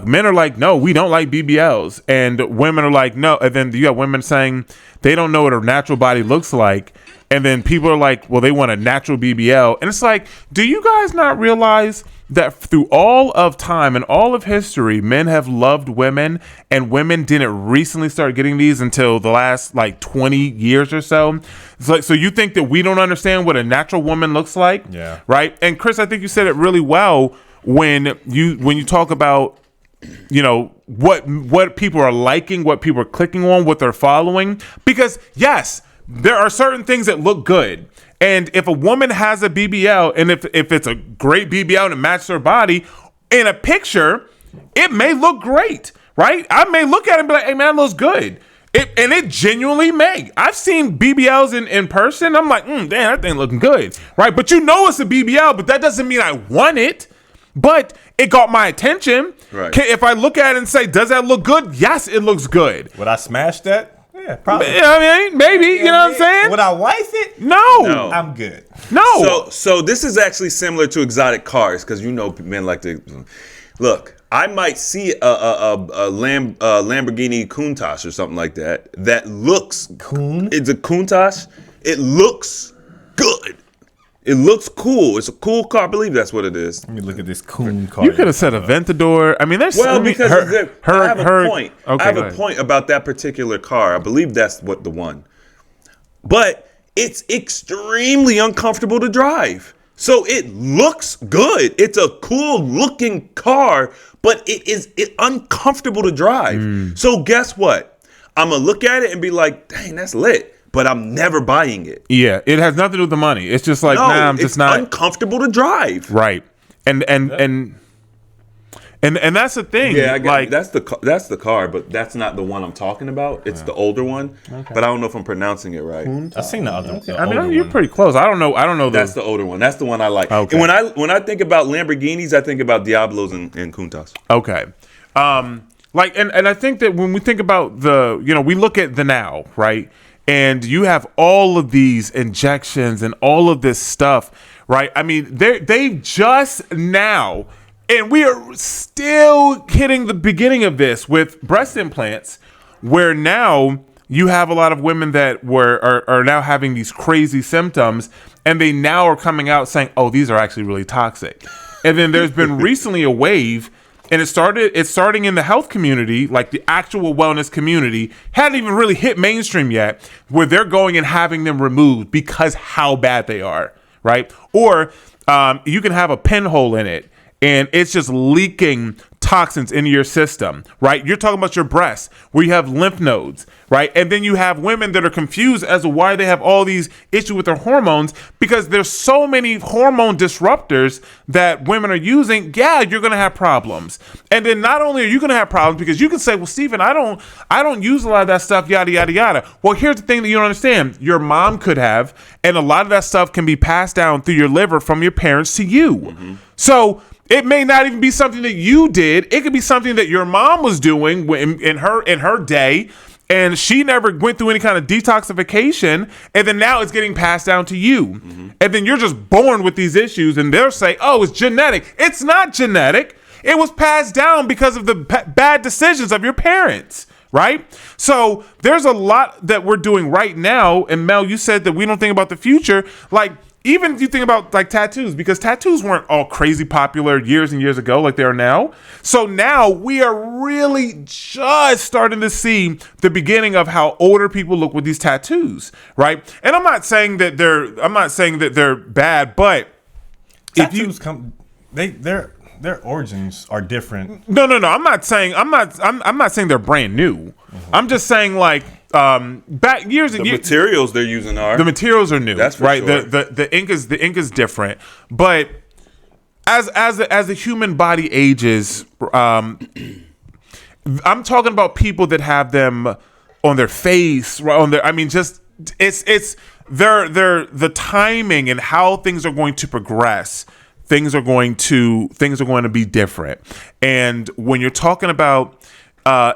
Men are like, no, we don't like BBLs, and women are like, no, and then you have women saying they don't know what a natural body looks like, and then people are like, well, they want a natural BBL, and it's like, do you guys not realize that through all of time and all of history, men have loved women, and women didn't recently start getting these until the last like 20 years or so? It's like, so you think that we don't understand what a natural woman looks like? Yeah. Right. And Chris, I think you said it really well when you talk about what people are liking, what people are clicking on, what they're following. Because yes, there are certain things that look good. And if a woman has a BBL, and if it's a great BBL and it matches her body in a picture, it may look great, right? I may look at it and be like, hey man, that looks good. It genuinely may. I've seen BBLs in person. I'm like, damn, that thing looking good, right? But it's a BBL, but that doesn't mean I want it. But it got my attention. Right. If I look at it and say, does that look good? Yes, it looks good. Would I smash that? Yeah, probably. I mean, maybe. You know what I'm saying? Would I wife it? No. I'm good. No. So this is actually similar to exotic cars because men like to look. I might see a Lamborghini Countach or something like that. That looks Coon? It's a Countach. It looks good. It looks cool. It's a cool car. I believe that's what it is. Let me look at this coon car. You could have said Aventador. I mean, there's Because I have a point. Okay, I have a point about that particular car. I believe that's what the one. But it's extremely uncomfortable to drive. So it looks good. It's a cool looking car, but it's uncomfortable to drive. So guess what? I'm going to look at it and be like, dang, that's lit. But I'm never buying it. Yeah, it has nothing to do with the money. It's just like, I'm just not uncomfortable to drive. Right. And that's the thing. Yeah, I got that's the car, but that's not the one I'm talking about. It's the older one, but I don't know if I'm pronouncing it right. I've seen the other. I mean, you're pretty close. I don't know. That's the older one. That's the one I like. Okay. And when I think about Lamborghinis, I think about Diablos and Countach. Okay. And I think that when we think about we look at the now, right? And you have all of these injections and all of this stuff, right? I mean, they've just now, and we are still hitting the beginning of this with breast implants, where now you have a lot of women that are now having these crazy symptoms, and they now are coming out saying, oh, these are actually really toxic. And then there's been recently a wave, and it's starting in the health community, like the actual wellness community, hadn't even really hit mainstream yet, where they're going and having them removed because how bad they are, right? Or you can have a pinhole in it, and it's just leaking toxins into your system, right? You're talking about your breasts, where you have lymph nodes, right? And then you have women that are confused as to why they have all these issues with their hormones, because there's so many hormone disruptors that women are using. Yeah, you're going to have problems. And then not only are you going to have problems, because you can say, well, Stephen, I don't use a lot of that stuff, yada, yada, yada. Well, here's the thing that you don't understand. Your mom could have, and a lot of that stuff can be passed down through your liver from your parents to you. Mm-hmm. So it may not even be something that you did. It could be something that your mom was doing in her day, and she never went through any kind of detoxification, and then now it's getting passed down to you. Mm-hmm. And then you're just born with these issues, and they'll say, oh, it's genetic. It's not genetic. It was passed down because of the bad decisions of your parents, right? So there's a lot that we're doing right now, and Mel, you said that we don't think about the future. Like, even if you think about like tattoos, because tattoos weren't all crazy popular years and years ago like they are now. So now we are really just starting to see the beginning of how older people look with these tattoos, right? And I'm not saying that they're bad, but tattoos their origins are different. No. I'm not saying they're brand new. Mm-hmm. I'm just saying like back years and years. The materials they're using are new. That's for right. Sure. The ink is different, but as the human body ages, I'm talking about people that have them on their face, on their. I mean, just it's the timing and how things are going to progress. Things are going to be different. And when you're talking about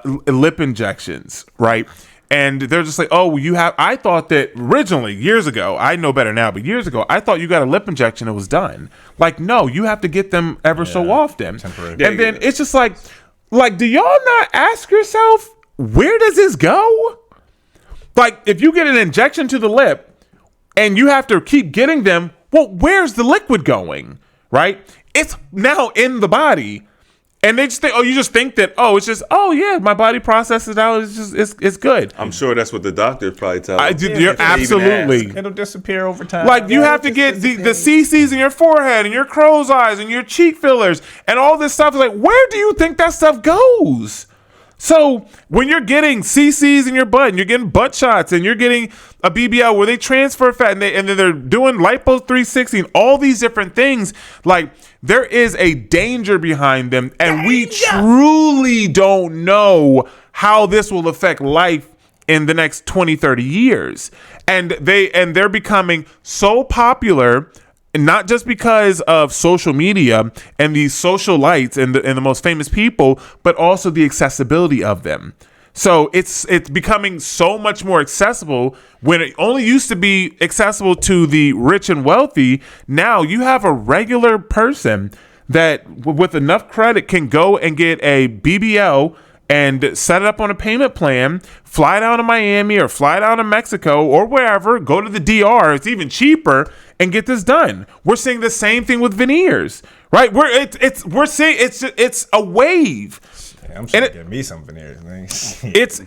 lip injections, right? And they're just like, oh, well, you have. I thought that originally, years ago, I know better now, but years ago, I thought you got a lip injection, it was done. Like, no, you have to get them ever so often. Temporary. And then it's just like, do y'all not ask yourself, where does this go? Like, if you get an injection to the lip and you have to keep getting them, well, where's the liquid going? Right? It's now in the body. And they just think, you just think that, it's just, yeah, my body processes it out. It's just, it's good. I'm sure that's what the doctors probably tell them. You're absolutely. It'll disappear over time. Like, you have to get the CCs in your forehead and your crow's eyes and your cheek fillers and all this stuff. It's like, where do you think that stuff goes? So when you're getting CCs in your butt and you're getting butt shots and you're getting a BBL where they transfer fat and then they're doing lipo 360 and all these different things, like, there is a danger behind them, and we truly don't know how this will affect life in the next 20, 30 years. And they're becoming so popular, not just because of social media and these social lights and the most famous people, but also the accessibility of them. So it's becoming so much more accessible when it only used to be accessible to the rich and wealthy. Now you have a regular person that with enough credit can go and get a BBL and set it up on a payment plan, fly down to Miami or fly down to Mexico or wherever, go to the DR, it's even cheaper, and get this done. We're seeing the same thing with veneers, right? We're seeing it's a wave. I'm trying to get me some veneers, man. It's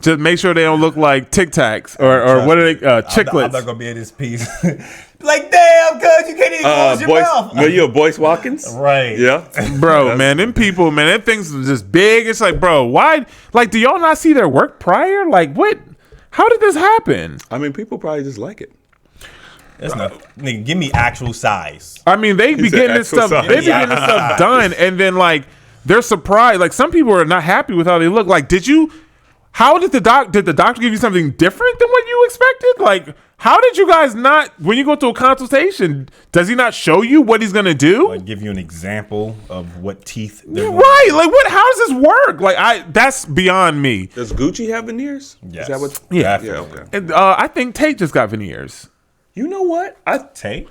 just make sure they don't look like Tic Tacs or what are they chiclets. I'm not gonna be in this piece. Like, damn, cuz you can't even close your mouth. Are you a Boyce Watkins? Right. Yeah. Bro, man, them people, man, them things are just big. It's like, bro, why? Like, do y'all not see their work prior? Like, what? How did this happen? I mean, people probably just like it. That's not, nigga, give me actual size. I mean, they be getting this stuff. They be getting this stuff done, and then like they're surprised. Like, some people are not happy with how they look. Like, how did the doctor give you something different than what you expected? Like, how did you guys not, when you go to a consultation, does he not show you what he's gonna do? Like, give you an example of what teeth. Right? Like, what? How does this work? Like, that's beyond me. Does Gucci have veneers? Yes. Is that what? Yeah. Yeah. Okay. And, I think Tate just got veneers. You know what? Tate?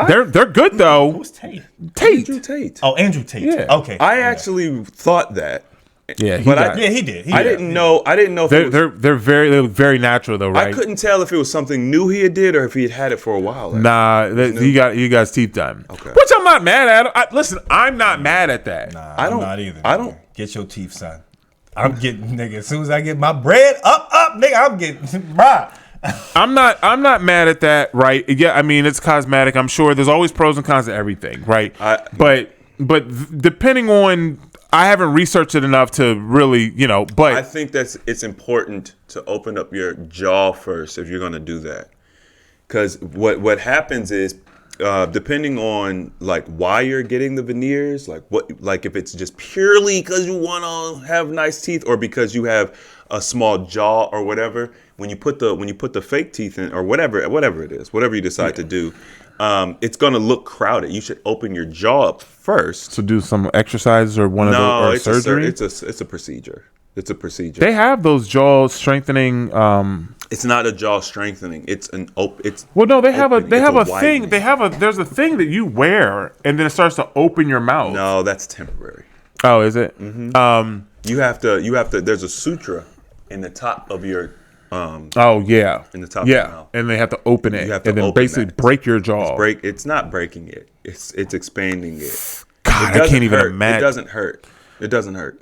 They're good though. Who's Tate? Andrew Tate. Oh, Andrew Tate. Yeah. Okay. I actually thought that. Yeah, he did. I didn't know. I didn't know if they look very natural though, right? I couldn't tell if it was something new he did or if he had it for a while. Nah, you got his teeth done. Okay. Which I'm not mad at. Listen, I'm not mad at that. Nah, I don't- I'm not either. I don't- Get your teeth, son. I'm getting, nigga, as soon as I get my bread up, nigga, I'm getting, bruh. I'm not mad at that, right? Yeah, I mean, it's cosmetic. I'm sure there's always pros and cons to everything, right? But depending on, I haven't researched it enough to really, but I think it's important to open up your jaw first if you're going to do that. Because what happens is, depending on like why you're getting the veneers, like if it's just purely because you want to have nice teeth or because you have a small jaw or whatever, when you put the fake teeth in or whatever it is, whatever you decide to do, it's going to look crowded. You should open your jaw up first. to do some exercises or surgery. It's a procedure. It's a procedure. They have those jaw strengthening. It's not a jaw strengthening. It's an It's Well, no, they have a opening. It's thing. widening. There's a thing that you wear, and then it starts to open your mouth. No, that's temporary. Oh, is it? Mm-hmm. You have to. There's a suture in the top of your. Oh yeah. In the top of your mouth. And they have to open it, You have to and then open basically that. break your jaw. It's not breaking it. It's expanding it. God, It I can't even hurt. imagine. It doesn't hurt. It doesn't hurt.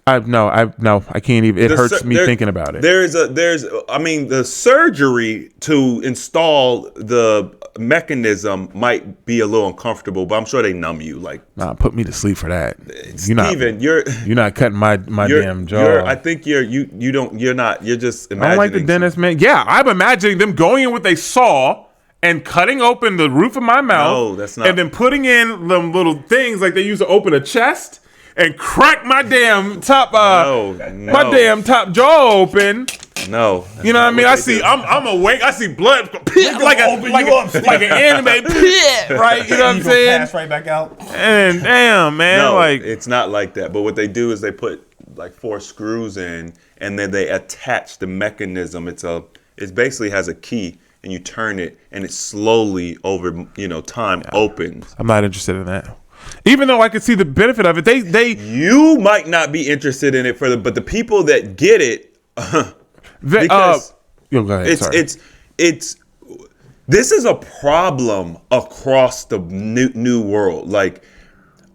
I can't even. It hurts me There- thinking about it. The surgery to install the mechanism might be a little uncomfortable, but I'm sure they numb you. Like, Nah, put me to sleep for that. Steven, you're not cutting my damn jaw. I think you're just I don't like the imagining dentist, man. Yeah, I'm imagining them going in with a saw and cutting open the roof of my mouth. No, that's not. And then putting in them little things like they use to open a chest and crack my damn top my damn top jaw open. No. You know what I mean? I see I'm awake. I see blood like an anime right? You know what I'm saying? Pass right back out. And damn, man, No, like it's not like that. But what they do is they put like 4 screws in, and then they attach the mechanism. It basically has a key, and you turn it, and it slowly over time opens. I'm not interested in that. Even though I could see the benefit of it, You might not be interested in it but the people that get it. Because go ahead. Sorry. it's this is a problem across the new world. Like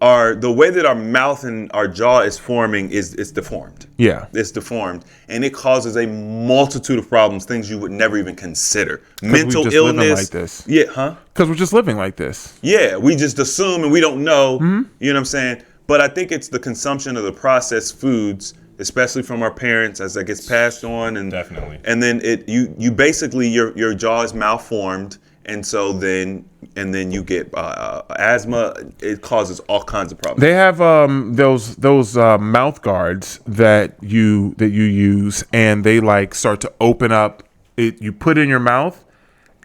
the way that our mouth and our jaw is forming is deformed. Yeah, it's deformed, and it causes a multitude of problems, things you would never even consider. Mental just illness, living like this. Yeah, huh? Because we're just living like this. Yeah, we just assume and we don't know. Mm-hmm. You know what I'm saying? But I think it's the consumption of the processed foods, especially from our parents, as that gets passed on, and Definitely. And then you basically your jaw is malformed, and so then you get asthma. It causes all kinds of problems. They have those mouth guards that you use, and they like start to open up. You put it in your mouth,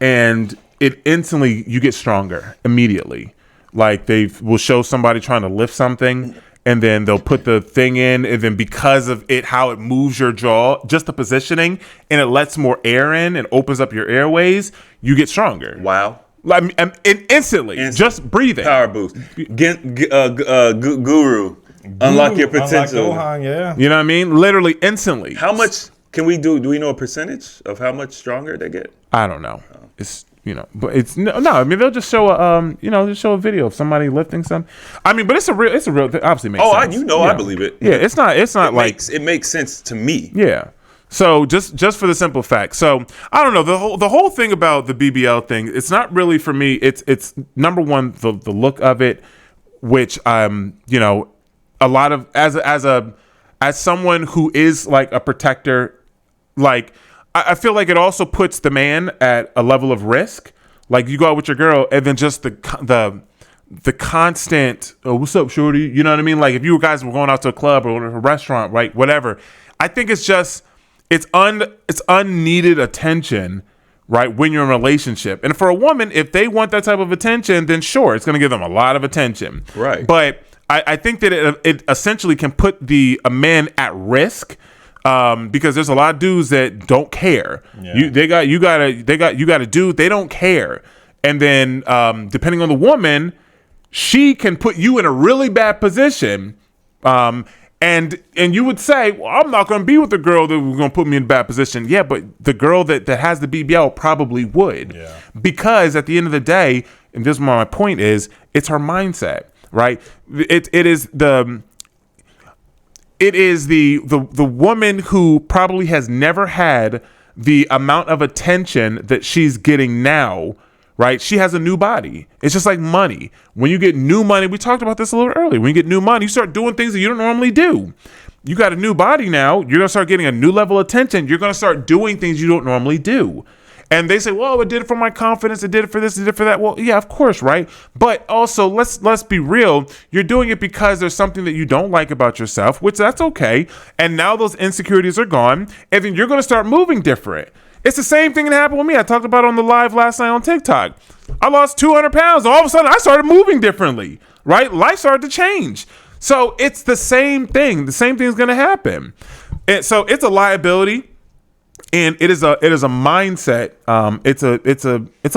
and it instantly you get stronger immediately. Like they will show somebody trying to lift something, and then they'll put the thing in, and then because of it, how it moves your jaw, just the positioning, and it lets more air in and opens up your airways, you get stronger. Wow. Like instantly, just breathing. Power boost. Guru. Unlock your potential. Unlock Gohan, yeah. You know what I mean? Literally instantly. How much can we do? Do we know a percentage of how much stronger they get? I don't know. It's but it's no. I mean, they'll just show just show a video of somebody lifting something. I mean, but it's a real thing. Obviously, makes sense. I believe it. Yeah, it's not like it makes sense to me. Yeah. So just for the simple fact. So I don't know, the whole thing about the BBL thing. It's not really for me. It's number one the look of it, which a lot of as someone who is like a protector, like I feel like it also puts the man at a level of risk. Like you go out with your girl, and then just the constant, oh, what's up, shorty? You know what I mean? Like if you guys were going out to a club or a restaurant, right? Whatever. I think it's just it's unneeded attention, right? When you're in a relationship, and for a woman, if they want that type of attention, then sure, it's going to give them a lot of attention, right? But I think that it essentially can put a man at risk. Because there's a lot of dudes that don't care. Yeah. You got a dude, they don't care. And then depending on the woman, she can put you in a really bad position. And you would say, well, I'm not going to be with the girl that was going to put me in a bad position. Yeah, but the girl that has the BBL probably would. Yeah. Because at the end of the day, and this is what my point is, it's her mindset, right? It is the woman who probably has never had the amount of attention that she's getting now, right? She has a new body. It's just like money. When you get new money, we talked about this a little earlier. When you get new money, you start doing things that you don't normally do. You got a new body now. You're going to start getting a new level of attention. You're going to start doing things you don't normally do. And they say, well, it did it for my confidence. It did it for this. It did it for that. Well, yeah, of course, right? But also, let's be real. You're doing it because there's something that you don't like about yourself, which that's okay. And now those insecurities are gone. And then you're going to start moving different. It's the same thing that happened with me. I talked about it on the live last night on TikTok. I lost 200 pounds. All of a sudden, I started moving differently, right? Life started to change. So it's the same thing. The same thing is going to happen. And so it's a liability. And it is a mindset. It's a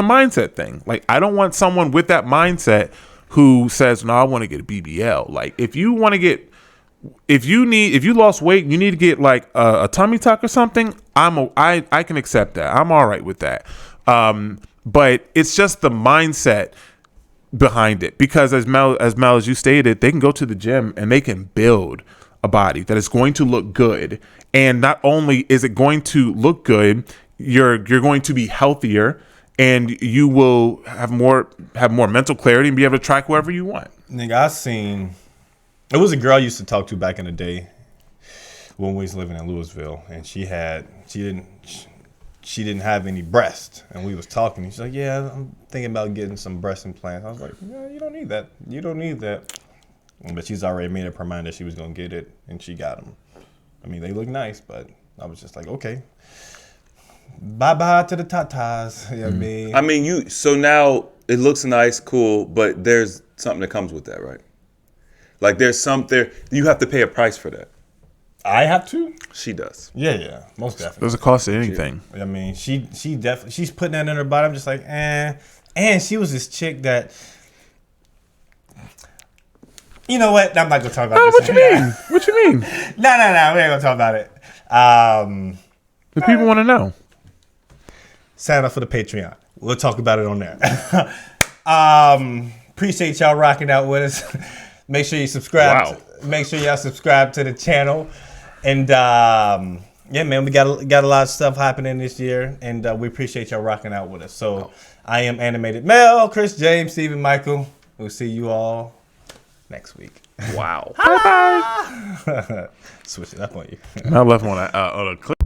mindset thing. Like I don't want someone with that mindset who says, "No, I want to get a BBL." Like if you lost weight, you need to get like a tummy tuck or something. I can accept that. I'm all right with that. But it's just the mindset behind it, because as Mel as you stated, they can go to the gym and they can build a body that is going to look good. And not only is it going to look good, you're going to be healthier, and you will have more mental clarity and be able to track wherever you want. Nigga, it was a girl I used to talk to back in the day when we was living in Louisville, and she she didn't have any breast, and we was talking. She's like, "Yeah, I'm thinking about getting some breast implants." I was like, "Yeah, you don't need that. You don't need that." But she's already made up her mind that she was gonna get it, and she got them. I mean, they look nice, but I was just like, okay, bye bye to the tatas. You know what I mean? So now it looks nice, cool, but there's something that comes with that, right? Like there's something you have to pay a price for that. I have to. She does. Yeah, most definitely. Does it cost anything? I mean, she definitely, she's putting that in her body. I'm just like, eh. And she was this chick that, you know what? I'm not gonna talk about this. What you mean? What you mean? No. We ain't gonna talk about it. The people want to know. Sign up for the Patreon. We'll talk about it on there. Appreciate y'all rocking out with us. Make sure you subscribe. Wow. Make sure y'all subscribe to the channel. And yeah, man, we got a lot of stuff happening this year, and we appreciate y'all rocking out with us. So I am Animated Mel, Chris James, Stephen Michael. We'll see you all next week. Wow. Bye bye. Switch it up on you. I left one on a clip.